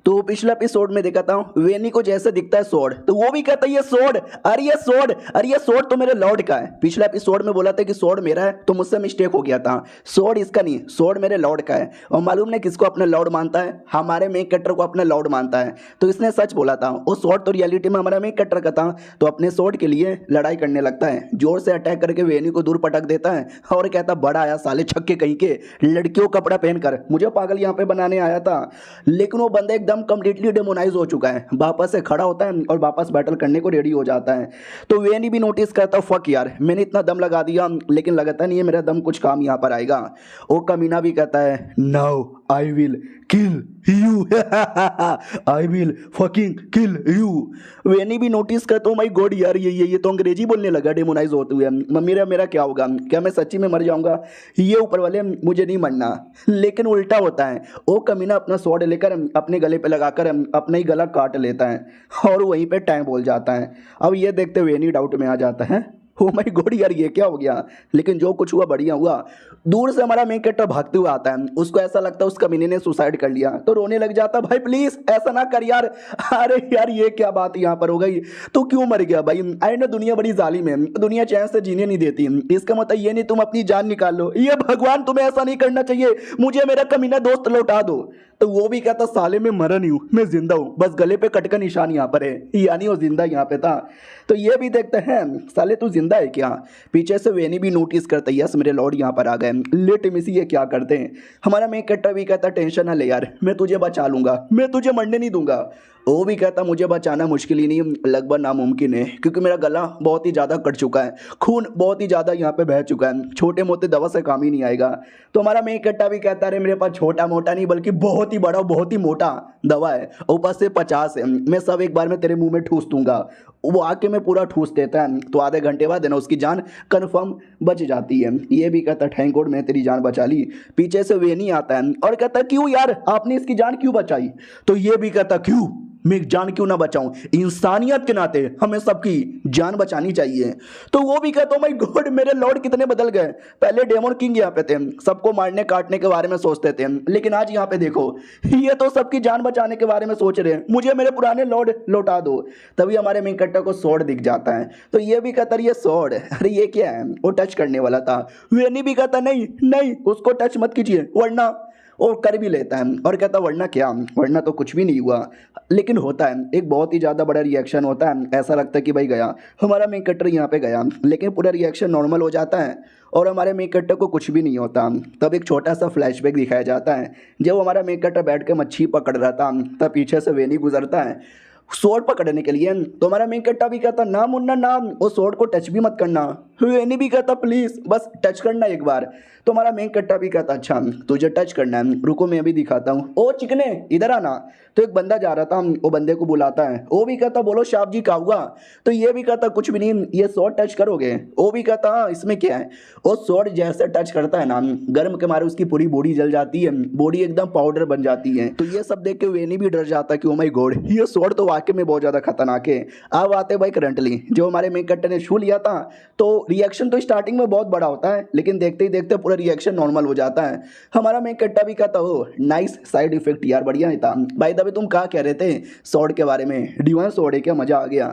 तो पिछला एपिसोड में देखा था वेनी को जैसे दिखता है स्वॉर्ड, तो वो भी कहता है ये स्वॉर्ड, अरे ये स्वॉर्ड, अरे ये स्वॉर्ड तो मेरे लॉर्ड का है। पिछला एपिसोड में बोला था कि स्वॉर्ड मेरा है, तो मुझसे मिस्टेक हो गया था, स्वॉर्ड इसका नहीं, स्वॉर्ड मेरे लॉर्ड का है। और मालूम नहीं किसको अपना लॉर्ड मानता है, हमारे मेन कैरेक्टर को अपना लॉर्ड मानता है। तो इसने सच बोला था, वो स्वॉर्ड तो रियलिटी में हमारा मेन कैरेक्टर का था। तो अपने स्वॉर्ड के लिए लड़ाई करने लगता है, जोर से अटैक करके वेनी को दूर पटक देता है और कहता बड़ा आया साले छक्के कहीं के, लड़कियों कपड़ा पहनकर मुझे पागल यहाँ पे बनाने आया था। लेकिन वो बंदा एकदम कंप्लीटली डेमोनाइज हो चुका है, वापस से खड़ा होता है और वापस बैटल करने को रेडी हो जाता है। तो वेनी भी नोटिस करता फक यार, मैंने इतना दम लगा दिया लेकिन लगता नहीं है मेरा दम कुछ काम यहाँ पर आएगा। वो कमीना भी कहता है now I will kill you, I will fucking kill you. वेनी भी नोटिस करता हूँ माई गॉड यार, ये तो अंग्रेजी बोलने लगा डेमोनाइज होते हुए। मम्मी मेरा क्या होगा, क्या मैं सच्ची में मर जाऊंगा? ये ऊपर वाले मुझे नहीं मरना। लेकिन उल्टा होता है, वो कमीना अपना स्वॉर्ड लेकर अपने गले पे लगाकर अपना ही गला काट लेता है और वहीं पे टाइम बोल जाता है। अब ये देखते हुए वेनी डाउट में आ जाता है, ओ माय गॉड यार ये क्या हो गया। लेकिन जो कुछ हुआ बढ़िया हुआ। दूर से हमारा मेन कैरेक्टर भागते हुए आता है, उसको ऐसा लगता है उस कमीने ने सुसाइड कर लिया, तो रोने लग जाता भाई प्लीज ऐसा ना कर यार। अरे यार ये क्या बात यहाँ पर हो गई, तो क्यों मर गया भाई? आई ना दुनिया बड़ी जालिम है, दुनिया चैन से जीने नहीं देती, इसका मतलब ये नहीं तुम अपनी जान निकाल लो, ये भगवान तुम्हें ऐसा नहीं करना चाहिए, मुझे मेरा कमीना दोस्त लौटा दो। तो वो भी कहता साले मैं मरा नहीं हूँ, मैं जिंदा हूँ, बस गले पे कट का निशान यहाँ पर है, यानी वो जिंदा यहाँ पे था। तो ये भी देखते हैं साले तू जिंदा है क्या। पीछे से वेनी भी नोटिस करता है यस मेरे लॉर्ड यहाँ पर आ गए, लेट मिसी ये क्या करते हैं। हमारा मेन कैरेक्टर भी कहता टेंशन ना ले यार, मैं तुझे बचा लूंगा, मैं तुझे मरने नहीं दूंगा। वो भी कहता मुझे बचाना मुश्किल ही नहीं लगभग नामुमकिन है, क्योंकि मेरा गला बहुत ही ज़्यादा कट चुका है, खून बहुत ही ज़्यादा यहाँ पे बह चुका है, छोटे मोटे दवा से काम ही नहीं आएगा। तो हमारा मेन कैरेक्टर भी कहता है मेरे पास छोटा मोटा नहीं बल्कि बहुत ही बड़ा बहुत ही मोटा दवा है, ऊपर से 50 है, मैं सब एक बार में तेरे मुंह में ठूस दूंगा। वो आके में पूरा ठूस देता है, तो आधे घंटे बाद है ना उसकी जान कन्फर्म बच जाती है। ये भी कहता थैंक गॉड मैं तेरी जान बचा ली। पीछे से वेनी आता है और कहता क्यों यार आपने इसकी जान क्यों बचाई? तो ये भी कहता क्यों मैं जान क्यों ना बचाऊं, इंसानियत के नाते हमें सबकी जान बचानी चाहिए। तो वो भी कहता माय गॉड मेरे लॉर्ड कितने बदल गए, पहले डेमन किंग यहाँ पे थे, सबको मारने काटने के बारे में सोचते थे, लेकिन आज यहाँ पे देखो ये तो सबकी जान बचाने के बारे में सोच रहे हैं, मुझे मेरे पुराने लॉर्ड लौटा दो। तभी हमारे मेन कैरेक्टर को स्वॉर्ड दिख जाता है, तो ये भी कहता ये स्वॉर्ड, अरे ये क्या है, वो टच करने वाला था। वेनी भी कहता नहीं नहीं उसको टच मत कीजिए वरना, और कर भी लेता है और कहता वरना क्या, वरना तो कुछ भी नहीं हुआ। लेकिन होता है एक बहुत ही ज़्यादा बड़ा रिएक्शन होता है, ऐसा लगता है कि भाई गया हमारा मेन कैरेक्टर यहाँ पे गया, लेकिन पूरा रिएक्शन नॉर्मल हो जाता है और हमारे मेन कैरेक्टर को कुछ भी नहीं होता। तब एक छोटा सा फ्लैशबैक दिखाया जाता है, जब हमारा मेन कैरेक्टर बैठ के मच्छी पकड़ रहा था तब पीछे से वेनी गुजरता है स्वॉर्ड पकड़ने के लिए। तो हमारा मेन कैरेक्टर भी कहता ना मुन्ना ना वो स्वॉर्ड को टच भी मत करना। वेनी भी कहता प्लीज बस टच करना एक बार। तो हमारा मेन कैरेक्टर भी कहता अच्छा तुझे टच करना है, रुको मैं भी दिखाता हूँ। ओ चिकने इधर आना। तो एक बंदा जा रहा था, वो बंदे को बुलाता है, वो भी कहता बोलो शाप जी क्या हुआ? तो ये भी कहता कुछ भी नहीं, ये स्वॉर्ड टच करोगे? वो भी कहता हाँ इसमें क्या है। वो स्वॉर्ड जैसे टच करता है ना गर्म के मारे उसकी पूरी बॉडी जल जाती है, बॉडी एकदम पाउडर बन जाती है। तो ये सब देख के वेनी भी डर जाता है कि ओ माय गॉड ये स्वॉर्ड तो वाकई में बहुत ज़्यादा खतरनाक है। अब आते भाई करंटली जो हमारे मेन कैरेक्टर ने छू लिया था, तो रिएक्शन तो स्टार्टिंग में बहुत बड़ा होता है लेकिन देखते ही देखते पूरा रिएक्शन नॉर्मल हो जाता है। हमारा मेन कैरेक्टर भी कहता हो नाइस साइड इफेक्ट यार बढ़िया ही था। भाई दबे तुम क्या कह रहे थे स्वॉर्ड के बारे में, डिवाइन स्वॉर्ड है क्या, मजा आ गया।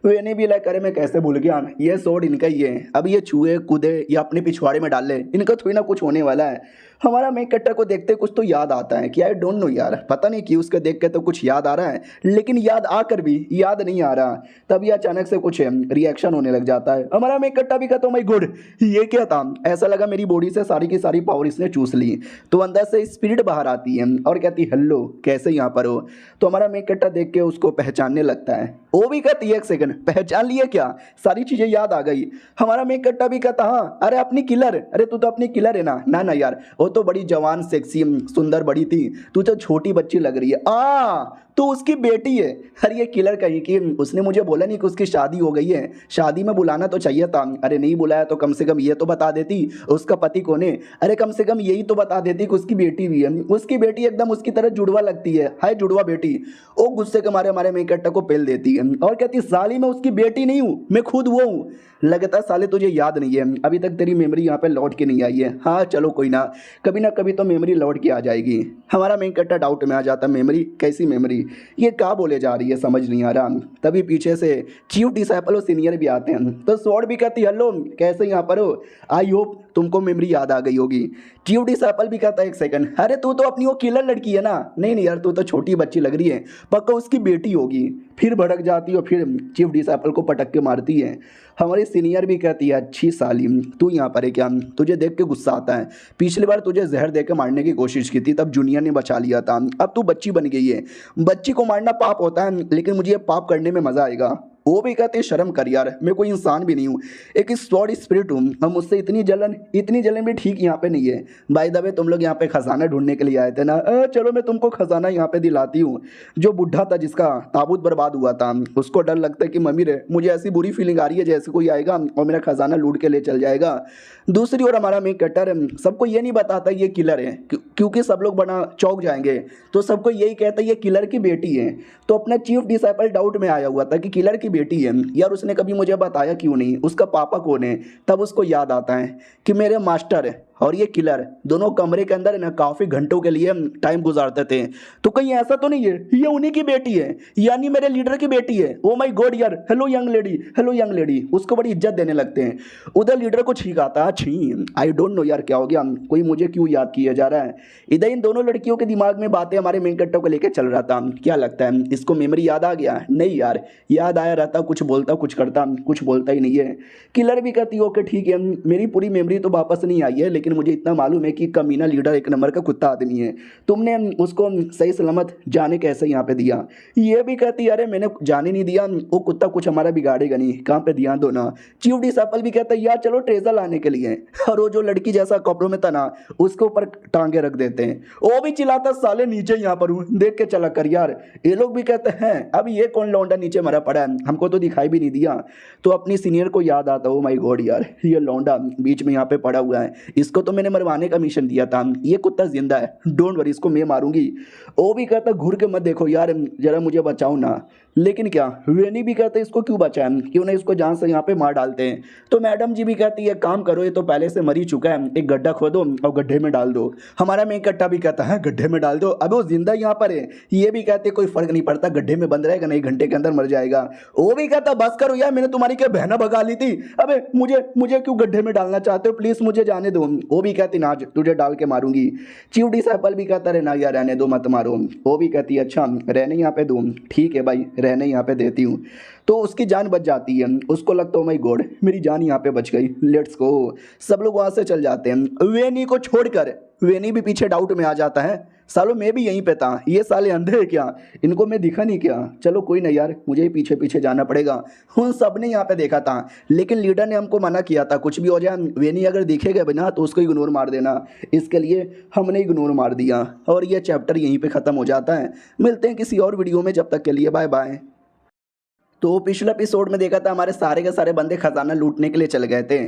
वेनी भी लाइक करे मैं कैसे भूल गया, ये स्वॉर्ड इनका ही है, अब ये छुए कूदे या अपने पिछवाड़े में डाल ले इनका थोड़ी ना कुछ होने वाला है। हमारा मेन कैरेक्टर को देखते कुछ तो याद आता है कि आई डोंट नो यार, पता नहीं कि उसके देख के तो कुछ याद आ रहा है लेकिन याद आकर भी याद नहीं आ रहा। तभी अचानक से कुछ रिएक्शन होने लग जाता है। हमारा मेन कैरेक्टर भी कहता हूँ माय गॉड ये क्या था। ऐसा लगा मेरी बॉडी से सारी की सारी पावर इसने चूस ली। तो अंदर से स्पिरिट बाहर आती है और कहती हेलो कैसे यहाँ पर हो। तो हमारा मेन कैरेक्टर देख के उसको पहचानने लगता है। वो भी कहती है एक सेकंड पहचान लिए क्या, सारी चीजें याद आ गई। हमारा मेन कैरेक्टर भी कहता हाँ अरे अपनी किलर, अरे तू तो अपनी किलर है ना। ना ना यार वो तो बड़ी जवान सेक्सी सुंदर बड़ी थी, तू तो छोटी बच्ची लग रही है। तो उसकी बेटी है। अरे ये किलर कहीं की, उसने मुझे बोला नहीं कि उसकी शादी हो गई है, शादी में बुलाना तो चाहिए था। अरे नहीं बुलाया तो कम से कम ये तो बता देती उसका पति कौन है। अरे कम से कम यही तो बता देती कि उसकी बेटी भी है। उसकी बेटी एकदम उसकी तरह जुड़वा लगती है, हाय जुड़वा बेटी। वो गुस्से के मारे हमारे मेन कैरेक्टर को पेल देती है और कहती साली मैं उसकी बेटी नहीं हूँ, मैं खुद वो हूँ। लगता है साले तुझे याद नहीं है, अभी तक तेरी मेमोरी यहाँ पे लौट के नहीं आई है। हाँ चलो कोई ना कभी तो मेमोरी लौट के आ जाएगी। हमारा मेन कैरेक्टर डाउट में आ जाता है, मेमोरी कैसी मेमोरी, ये क्या बोले जा रही है समझ नहीं आ रहा। तभी पीछे से चीफ डिसाइपल और सीनियर भी आते हैं। तो स्वॉर्ड भी कहती हेलो कैसे यहाँ पर हो, आई होप तुमको मेमोरी याद आ गई होगी। चीफ डिसाइपल भी कहता है एक सेकंड अरे तू तो अपनी वो किलर लड़की है ना। नहीं नहीं यार तू तो छोटी बच्ची लग रही है, पक्का उसकी बेटी होगी। फिर भड़क जाती है और फिर चीफ डिसाइपल को पटक के मारती है। हमारी सीनियर भी कहती है अच्छी साली तू यहाँ पर है क्या, तुझे देख के गुस्सा आता है। पिछली बार तुझे जहर दे के मारने की कोशिश की थी, तब जूनियर ने बचा लिया था, अब तू बच्ची बन गई है। बच्ची को मारना पाप होता है लेकिन मुझे ये पाप करने में मज़ा आएगा। वो भी कहते हैं शर्म कर यार, मैं कोई इंसान भी नहीं हूँ, एक स्वॉर्ड स्पिरिट हूँ, हम मुझसे इतनी जलन भी ठीक यहाँ पे नहीं है। बाय द वे तुम लोग यहाँ पे खजाना ढूंढने के लिए आए थे ना, चलो मैं तुमको खजाना यहाँ पे दिलाती हूँ। जो बुढ़ा था जिसका ताबूत बर्बाद हुआ था उसको डर लगता है कि मम्मी रे मुझे ऐसी बुरी फीलिंग आ रही है जैसे कोई आएगा और मेरा खजाना लूट के ले चल जाएगा। दूसरी ओर हमारा मेन कैरेक्टर सबको ये नहीं बताता ये किलर है, क्योंकि सब लोग बड़ा चौंक जाएंगे। तो सबको यही कहता है ये किलर की बेटी है। तो अपना चीफ डिसाइपल डाउट में आया हुआ था कि किलर की बेटी है यार, उसने कभी मुझे बताया क्यों नहीं, उसका पापा कौन है। तब उसको याद आता है कि मेरे मास्टर और ये किलर दोनों कमरे के अंदर ना काफ़ी घंटों के लिए टाइम गुजारते थे। तो कहीं ऐसा तो नहीं है ये उन्हीं की बेटी है, यानी मेरे लीडर की बेटी है। ओ माय गॉड यार, hello young lady, hello young lady, उसको बड़ी इज्जत देने लगते हैं। उधर लीडर को छींक आता है, छी आई डोंट नो यार क्या हो गया, कोई मुझे क्यों याद किया जा रहा है। इधर इन दोनों लड़कियों के दिमाग में बातें हमारे मेन कैरेक्टर को लेकर चल रहा था। क्या लगता है इसको मेमोरी याद आ गया? नहीं यार, याद आया रहता, कुछ बोलता कुछ करता, कुछ बोलता ही नहीं है। किलर भी कहती है ओके ठीक है, मेरी पूरी मेमोरी तो वापस नहीं आई है लेकिन मुझे इतना मालूम है कि कमीना लीडर एक नंबर का कुत्ता आदमी है, तुमने उसको सही सलामत जाने कैसे यहाँ पे दिया। ये भी कहती है अरे मैंने जाने नहीं दिया, वो कुत्ता कुछ हमारा बिगाड़ेगा नहीं, कहाँ पे ध्यान दो ना। चीफ डिसाइपल भी कहता है यार चलो ट्रेजर लाने के लिए, और वो जो लड़की जैसा कपड़ों में था ना उसके ऊपर टांगे रख देते हैं। वो भी चिल्लाता साले नीचे यहाँ पर हूँ देख के चला कर यार। ये लोग भी कहते हैं अब ये कौन लौंडा नीचे मरा पड़ा है, हमको तो दिखाई भी नहीं दिया। तो अपनी सीनियर को याद आता ओ माय गॉड यार, ये लौंडा बीच में यहाँ पे पड़ा हुआ है, इसको तो मैंने मरवाने का मिशन दिया था, ये कुत्ता जिंदा है, डोंट वरी इसको मैं मारूंगी। वो भी कहता घूर के मत देखो यार जरा मुझे बचाओ ना। लेकिन क्या वेनी भी कहते इसको क्यों बचाएं, क्यों नहीं इसको जान से यहाँ पे मार डालते हैं। तो मैडम जी भी कहती है काम करो, ये तो पहले से मर ही चुका है, एक गड्ढा खोदो और गड्ढे में डाल दो। हमारा मेन कट्टा भी कहता है गड्ढे में डाल दो, अब वो जिंदा यहाँ पर है। ये भी कहते कोई फर्क नहीं पड़ता, गड्ढे में बंद रहेगा, नहीं घंटे के अंदर मर जाएगा। वो भी कहता बस करो यार, मैंने तुम्हारी क्या बहना भगा ली थी, अबे मुझे क्यों गड्ढे में डालना चाहते हो, प्लीज मुझे जाने दो। वो भी कहती ना तुझे डाल के मारूंगी। चीफ डिसाइपल भी कहता रहे ना यार रहने दो मत मारो। वो भी कहती है अच्छा रहने यहाँ पे दूँ, ठीक है भाई रहने यहाँ पे देती हूँ। तो उसकी जान बच जाती है, उसको लगता है माय गॉड मेरी जान यहाँ पे बच गई, लेट्स गो। सब लोग वहाँ से चल जाते हैं। वेनी को छोड़कर वेनी भी पीछे डाउट में आ जाता है, सालों मैं भी यहीं पे था, ये साले अंधे हैं क्या, इनको मैं दिखा नहीं क्या, चलो कोई नहीं यार मुझे ही पीछे पीछे जाना पड़ेगा। उन सब ने यहाँ पे देखा था लेकिन लीडर ने हमको मना किया था कुछ भी हो जाए वेनी अगर दिखेगा बिना तो उसको इग्नोर मार देना, इसके लिए हमने इग्नोर मार दिया। और ये चैप्टर यहीं पे ख़त्म हो जाता है। मिलते हैं किसी और वीडियो में, जब तक के लिए बाय बाय। तो पिछले एपिसोड में देखा था हमारे सारे के सारे बंदे खजाना लूटने के लिए चले गए थे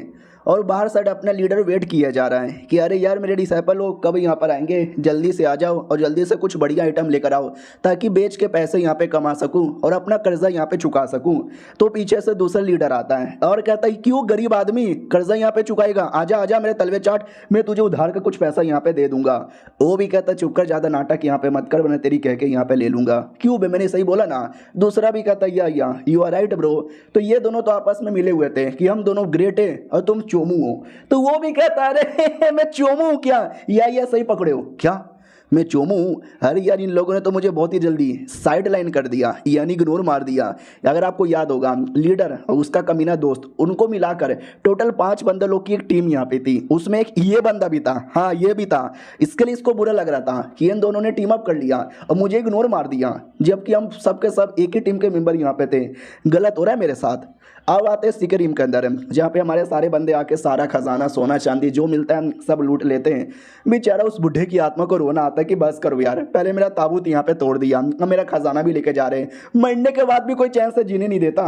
और बाहर साइड अपना लीडर वेट किया जा रहा है कि अरे यार मेरे डिसाइपल लोग कब यहाँ पर आएंगे, जल्दी से आ जाओ और जल्दी से कुछ बढ़िया आइटम लेकर आओ ताकि बेच के पैसे यहाँ पे कमा सकूँ और अपना कर्जा यहाँ पे चुका सकूँ। तो पीछे से दूसरा लीडर आता है और कहता है क्यों गरीब आदमी कर्जा यहाँ पे चुकाएगा, आजा आजा मेरे तलवे चाट, मैं तुझे उधार का कुछ पैसा यहाँ पे दे दूंगा। वो भी कहता चुप कर, ज़्यादा नाटक यहाँ पे मत कर, मैंने तेरी कह के यहाँ पे ले लूंगा। क्यों बे मैंने सही बोला ना। दूसरा भी कहता या यू आर राइट ब्रो। तो ये दोनों तो आपस में मिले हुए थे कि हम दोनों ग्रेट है और तुम चोमू हो। तो वो भी कहता अरे मैं चोमू हूं क्या, या सही पकड़े हो क्या, मैं चोमू हूँ? अरे यार इन लोगों ने तो मुझे बहुत ही जल्दी साइड लाइन कर दिया, यानी इग्नोर मार दिया। अगर आपको याद होगा, लीडर और उसका कमीना दोस्त, उनको मिलाकर टोटल 5 बंदे लोग की एक टीम यहाँ पे थी। उसमें एक ये बंदा भी था, हाँ ये भी था। इसके लिए इसको बुरा लग रहा था कि इन दोनों ने टीम अप कर लिया और मुझे इग्नोर मार दिया, जबकि हम सब के सब एक ही टीम के मेंबर यहाँ पे थे। गलत हो रहा है मेरे साथ। अब आते हैं सीकर टीम के अंदर, जहाँ पे हमारे सारे बंदे आके सारा खजाना सोना चांदी जो मिलता है सब लूट लेते हैं। बेचारा उस बुढ़े की आत्मा को रोना आता है कि बस करो यार, पहले मेरा ताबूत यहाँ पे तोड़ दिया, अब मेरा खजाना भी लेके जा रहे हैं, मरने के बाद भी कोई चैन से जीने नहीं देता।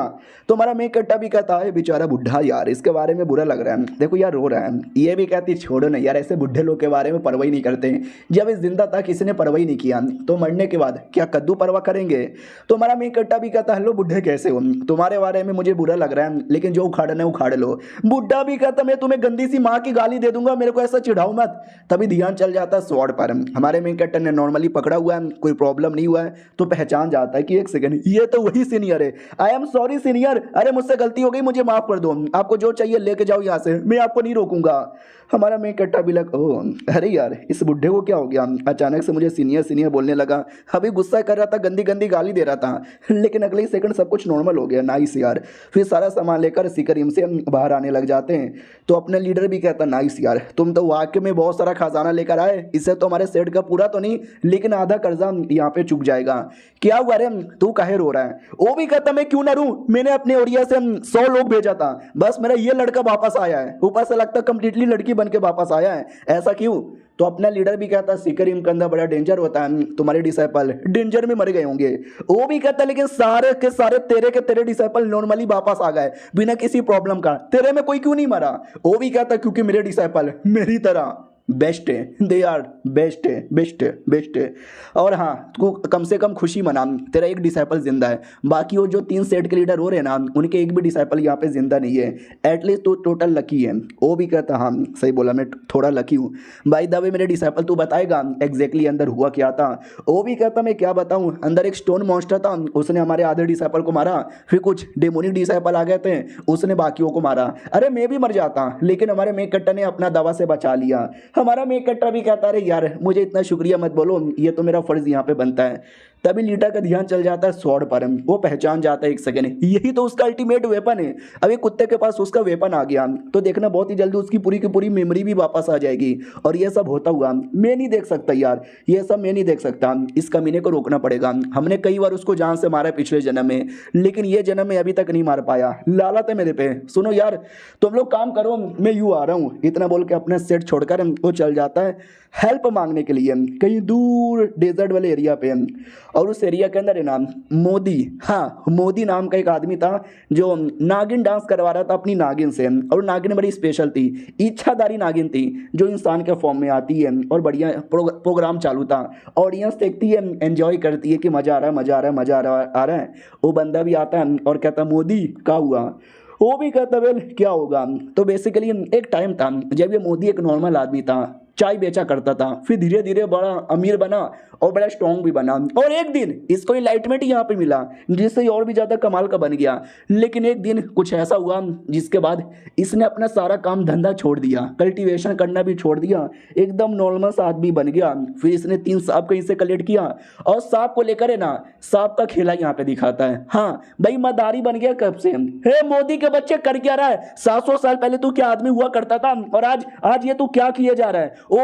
तो हमारा मेन कट्टा भी कहता है बेचारा बुढ़ा यार, इसके बारे में बुरा लग रहा है, देखो यार रो रहा है। ये भी कहती छोड़ो ना यार, ऐसे बुढ़े लोग के बारे में परवाही नहीं करते। जब इस जिंदा था किसी ने परवाही नहीं किया, तो मरने के बाद क्या कद्दू परवाह करेंगे। तो हमारा मेन कट्टा भी कहता हेलो बुढ़े कैसे हो, तुम्हारे बारे में मुझे बुरा लग रहा है, लेकिन जो उखाड़ना है उखाड़ लो। बुढ़ा भी कहता मैं तुम्हें गंदी सी माँ की गाली दे दूंगा, मेरे को ऐसा चिढ़ाओ मत। तभी ध्यान चल जाता है स्वॉर्ड पर। हमारे मेन कैप्टन ने नॉर्मली पकड़ा हुआ है, कोई प्रॉब्लम नहीं हुआ है, तो पहचान जाता है कि एक सेकंड ये तो वही सीनियर है। आई एम सॉरी सीनियर, अरे मुझसे गलती हो गई, मुझे माफ कर दो, आपको जो चाहिए लेके जाओ यहाँ से, मैं आपको नहीं रोकूंगा। हमारा मेन कट्टा भी लग ओ अरे यार इस बुढ़े को क्या हो गया, अचानक से मुझे सीनियर सीनियर बोलने लगा। अभी गुस्सा कर रहा था, गंदी गंदी गाली दे रहा था, लेकिन अगले ही सेकंड सब कुछ नॉर्मल हो गया। नाइस यार। फिर सारा सामान लेकर सीकरीम से हम बाहर आने लग जाते हैं। तो अपना लीडर भी कहता नाइस यार, तुम तो वाकई में बहुत सारा खजाना लेकर आए, इससे तो हमारे सेट का पूरा तो नहीं लेकिन आधा कर्जा यहाँ पे चुक जाएगा। क्या हुआ रे, तू काहे रो रहा है। वो भी कहता मैं क्यों ना रू, मैंने अपने ओरिया से 100 लोग भेजा था, बस मेरा ये लड़का वापस आया है, ऊपर से लगता कंप्लीटली लड़की बन के वापस आया है, ऐसा क्यों। तो अपना लीडर भी कहता सीकरीम के अंदर बड़ा डेंजर होता है, तुम्हारे डिसाइपल डेंजर में मर गए होंगे। वो भी कहता लेकिन सारे के सारे तेरे के तेरे डिसाइपल नॉर्मली वापस आ गए बिना किसी प्रॉब्लम का, तेरे में कोई क्यों नहीं मरा। वो भी कहता क्योंकि मेरे डिसाइपल मेरी तरह बेस्ट है, दे आर बेस्ट है, बेस्ट है, बेस्ट है। और हाँ तू कम से कम खुशी मना, तेरा एक डिसाइपल जिंदा है, बाकी वो जो 3 सेट के लीडर हो रहे हैं ना, उनके एक भी डिसाइपल यहाँ पे जिंदा नहीं है। एटलीस्ट तू टोटल लकी है। वो भी कहता हाँ सही बोला, मैं थोड़ा लकी हूँ। बाय द वे मेरे डिसाइपल तू बताएगा एग्जैक्टली अंदर हुआ क्या था। वो भी कहता मैं क्या बताऊँ, अंदर एक स्टोन मॉन्स्टर था, उसने हमारे आधे डिसाइपल को मारा, फिर कुछ डेमोनिक डिसाइपल आ गए थे, उसने बाकियों को मारा। अरे मैं भी मर जाता, लेकिन हमारे मेक कट्टा ने अपना दवा से बचा लिया। हमारा मेक कट्टा भी कहता है यार मुझे इतना शुक्रिया मत बोलो, ये तो मेरा फर्ज यहाँ पे बनता है। तभी लीडर का ध्यान चल जाता है स्वॉर्ड पर, वो पहचान जाता है एक सेकंड यही तो उसका अल्टीमेट वेपन है। अब एक कुत्ते के पास उसका वेपन आ गया तो देखना बहुत ही जल्दी उसकी पूरी की पूरी मेमोरी भी वापस आ जाएगी। और ये सब होता हुआ मैं नहीं देख सकता यार, ये सब मैं नहीं देख सकता, इस कमीने को रोकना पड़ेगा। हमने कई बार उसको जान से मारा पिछले जन्म में, लेकिन ये जन्म में अभी तक नहीं मार पाया। लालत है मेरे पे, सुनो यार तुम लोग काम करो, मैं यूँ आ रहा हूँ। इतना बोल के अपना सेट छोड़कर वो चल जाता है हेल्प मांगने के लिए कहीं दूर डेजर्ट वाले एरिया पे। और उस एरिया के अंदर है ना मोदी, हाँ मोदी नाम का एक आदमी था जो नागिन डांस करवा रहा था अपनी नागिन से। और नागिन बड़ी स्पेशल थी, इच्छाधारी नागिन थी जो इंसान के फॉर्म में आती है। और बढ़िया प्रोग्राम चालू था, ऑडियंस देखती है, एंजॉय करती है कि मज़ा आ रहा है, मज़ा आ रहा है, मज़ा आ रहा है। वो बंदा भी आता है और कहता मोदी क्या हुआ। वो भी कहता वेल क्या होगा। तो बेसिकली एक टाइम था जब ये मोदी एक नॉर्मल आदमी था, चाय बेचा करता था, फिर धीरे धीरे बड़ा अमीर बना और बड़ा स्ट्रॉन्ग भी बना। और एक दिन इसको इनलाइटमेंट यहाँ पे मिला जिससे और भी ज़्यादा कमाल का बन गया। लेकिन एक दिन कुछ ऐसा हुआ जिसके बाद इसने अपना सारा काम धंधा छोड़ दिया, कल्टीवेशन करना भी छोड़ दिया, एकदम नॉर्मल सा आदमी बन गया। फिर इसने 3 सांप कहीं से कलेक्ट किया और सांप को लेकर है ना सांप का खेला यहाँ पे दिखाता है। हाँ भाई मदारी बन गया कब से। हे मोदी के बच्चे कर क्या रहा है, 700 साल पहले तू क्या आदमी हुआ करता था और आज ये तू क्या किए जा रहा है। वो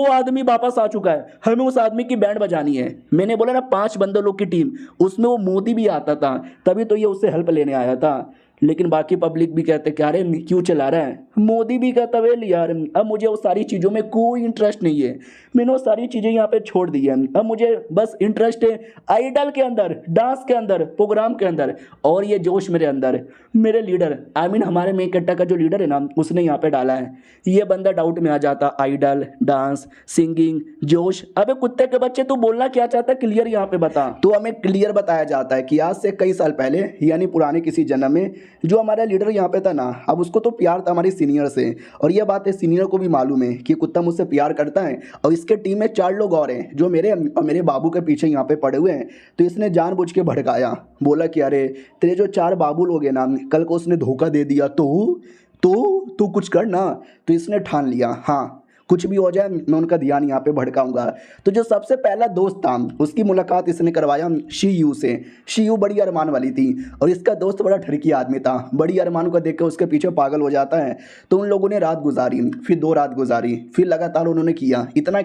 आदमी वापस आ चुका है, हमें उस आदमी की बैंड बजानी है। मैंने बोला ना 5 बंदे लोग की टीम, उसमें वो मोदी भी आता था, तभी तो ये उससे हेल्प लेने आया था। लेकिन बाकी पब्लिक भी कहते क्या रे क्यों चला रहा है। मोदी भी कहता वेल यार अब मुझे वो सारी चीज़ों में कोई इंटरेस्ट नहीं है, मैंने वो सारी चीज़ें यहाँ पे छोड़ दी है। अब मुझे बस इंटरेस्ट है आइडल के अंदर, डांस के अंदर, प्रोग्राम के अंदर, और ये जोश मेरे अंदर। मेरे लीडर आई मीन हमारे मेक कट्टा का जो लीडर है ना उसने यहाँ पे डाला है। ये बंदा डाउट में आ जाता, आइडल, डांस, सिंगिंग, जोश। अबे कुत्ते के बच्चे तू बोलना क्या चाहता है क्लियर यहाँ पे बता। तो हमें क्लियर बताया जाता है कि आज से कई साल पहले यानी पुराने किसी जन्म में जो हमारा लीडर यहाँ पे था ना, अब उसको तो प्यार था हमारी सीनियर से। और ये बात है सीनियर को भी मालूम है कि कुत्ता मुझसे प्यार करता है। और इसके टीम में 4 लोग और हैं जो मेरे और मेरे बाबू के पीछे यहाँ पे पड़े हुए हैं। तो इसने जानबूझ के भड़काया, बोला कि अरे तेरे जो 4 बाबू लोग हैं ना, कल को उसने धोखा दे दिया तो तू कुछ कर ना। तो इसने ठान लिया हाँ कुछ भी हो जाए मैं उनका ध्यान यहाँ पे भड़काऊंगा। तो जो सबसे पहला दोस्त था उसकी मुलाकात इसने करवाया शीयू से। शीयू बड़ी अरमान वाली थी और इसका दोस्त बड़ा ठरकी आदमी था, बड़ी अरमान को देख के उसके पीछे पागल हो जाता है। तो उन लोगों ने रात गुजारी, फिर 2 रात गुजारी, फिर लगातार उन्होंने किया, इतना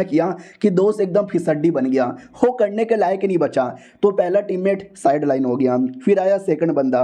किया कि दोस्त एकदम फिसड्डी बन गया, हो करने के लायक ही नहीं बचा। तो पहला टीममेट साइड लाइन हो गया, फिर आया सेकंड बंदा,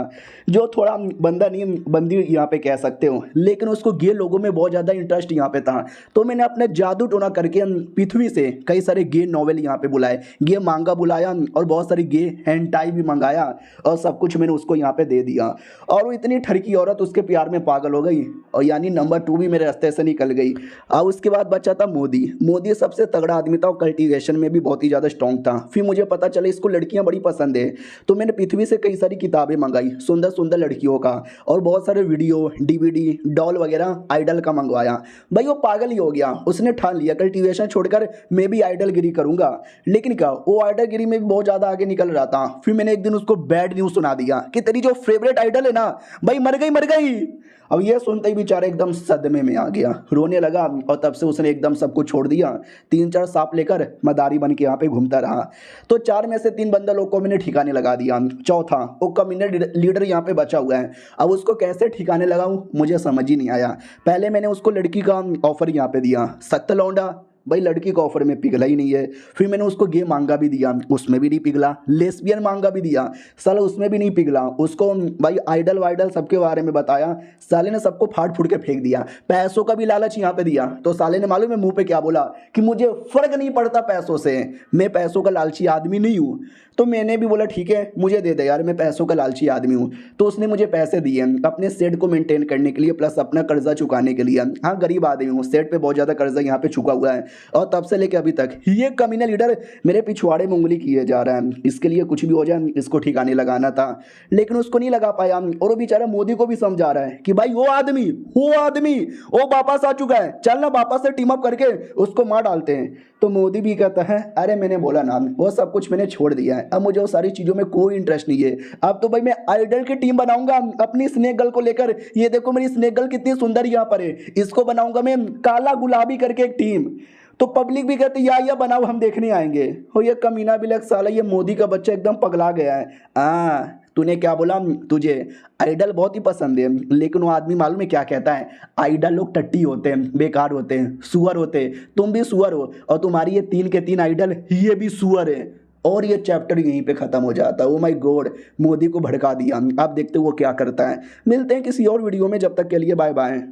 जो थोड़ा बंदा नहीं बंदी यहाँ पे कह सकते हो, लेकिन उसको गे लोगों में बहुत ज़्यादा इंटरेस्ट यहाँ पे था। तो मैंने अपने जादू टोना करके पृथ्वी से कई सारे गे नॉवेल यहाँ पे बुलाए, गे मांगा बुलाया और बहुत सारी गे हेंटाई भी मंगाया और सब कुछ मैंने उसको यहाँ पे दे दिया। और वो इतनी ठरकी औरत उसके प्यार में पागल हो गई और यानी नंबर 2 भी मेरे रास्ते से निकल गई। और उसके बाद बचा था मोदी। मोदी सबसे तगड़ा आदमी था और कल्टीवेशन में भी बहुत ही ज़्यादा स्ट्रॉन्ग था। फिर मुझे पता चला इसको लड़कियाँ बड़ी पसंद है, तो मैंने पृथ्वी से कई सारी किताबें मंगाई सुंदर सुंदर लड़कियों का और बहुत सारे वीडियो DVD डॉल वगैरह आइडल का मंगवाया। भाई वो पागल ही हो गया, उसने ठान लिया कल्टीवेशन छोड़कर मैं भी आइडल गिरी करूंगा। लेकिन क्या वो आइडल गिरी में भी बहुत ज़्यादा आगे निकल रहा था। फिर मैंने एक दिन उसको बैड न्यूज़ सुना दिया कि तेरी जो फेवरेट आइडल है ना भाई मर गई। अब ये सुनते ही बेचारा एकदम सदमे में आ गया, रोने लगा और तब से उसने एकदम सब कुछ छोड़ दिया। 3-4 सांप लेकर मदारी बन के यहाँ पे घूमता रहा। तो 4 में से 3 बंदा लोग को मैंने ठिकाने लगा दिया, चौथा वो कम्युनिटी लीडर यहाँ पे बचा हुआ है। अब उसको कैसे ठिकाने लगाऊं मुझे समझ ही नहीं आया। पहले मैंने उसको लड़की का ऑफर यहाँ पे दिया, सख्त लौंडा भाई लड़की का ऑफर में पिघला ही नहीं है। फिर मैंने उसको गे मांगा भी दिया, उसमें भी नहीं पिघला। लेस्बियन मांगा भी दिया, साला उसमें भी नहीं पिघला। उसको भाई आइडल वाइडल सबके बारे में बताया, साले ने सबको फाड़ फूड़ के फेंक दिया। पैसों का भी लालच यहाँ पे दिया, तो साले ने मालूम है मुंह पे क्या बोला कि मुझे फर्क नहीं पड़ता पैसों से, मैं पैसों का लालची आदमी नहीं हूँ। तो मैंने भी बोला ठीक है मुझे दे दे यार, मैं पैसों का लालची आदमी हूँ। तो उसने मुझे पैसे दिए अपने सेट को मेंटेन करने के लिए प्लस अपना कर्जा चुकाने के लिए। हाँ गरीब आदमी हूँ, सेट पे बहुत ज़्यादा कर्जा यहाँ पे चुका हुआ है और तब से लेके अभी तक ये कमीना लीडर मेरे पिछवाड़े में उंगली किए जा रहा है। इसके लिए कुछ भी हो जाए इसको ठिकाने लगाना था, लेकिन उसको नहीं लगा पाया। और वो बेचारा मोदी को भी समझा रहा है कि भाई वो आदमी वो वापस आ चुका है, चल ना वापस से टीम अप करके उसको मार डालते हैं। तो मोदी भी कहता है अरे मैंने बोला ना वो सब कुछ मैंने छोड़ दिया है, अब मुझे वो सारी चीज़ों में कोई इंटरेस्ट नहीं है। अब तो भाई मैं आइडल की टीम बनाऊंगा अपनी स्नेक गर्ल को लेकर। ये देखो मेरी स्नेक गर्ल कितनी सुंदर यहाँ पर है, इसको बनाऊंगा मैं काला गुलाबी करके एक टीम। तो पब्लिक भी कहती या बनाओ हम देखने आएंगे। और ये कमीना भी लग साला ये मोदी का बच्चा एकदम पगला गया है। तूने क्या बोला, तुझे आइडल बहुत ही पसंद है, लेकिन वो आदमी मालूम है क्या कहता है, आइडल लोग टट्टी होते हैं, बेकार होते हैं, सुअर होते हैं। तुम भी सुअर हो और तुम्हारी ये 3 के 3 आइडल ये भी सुअर है। और ये चैप्टर यहीं पे खत्म हो जाता है। ओ माय गॉड, मोदी को भड़का दिया। आप देखते हो वो क्या करता है। मिलते हैं किसी और वीडियो में, जब तक के लिए बाय बाय।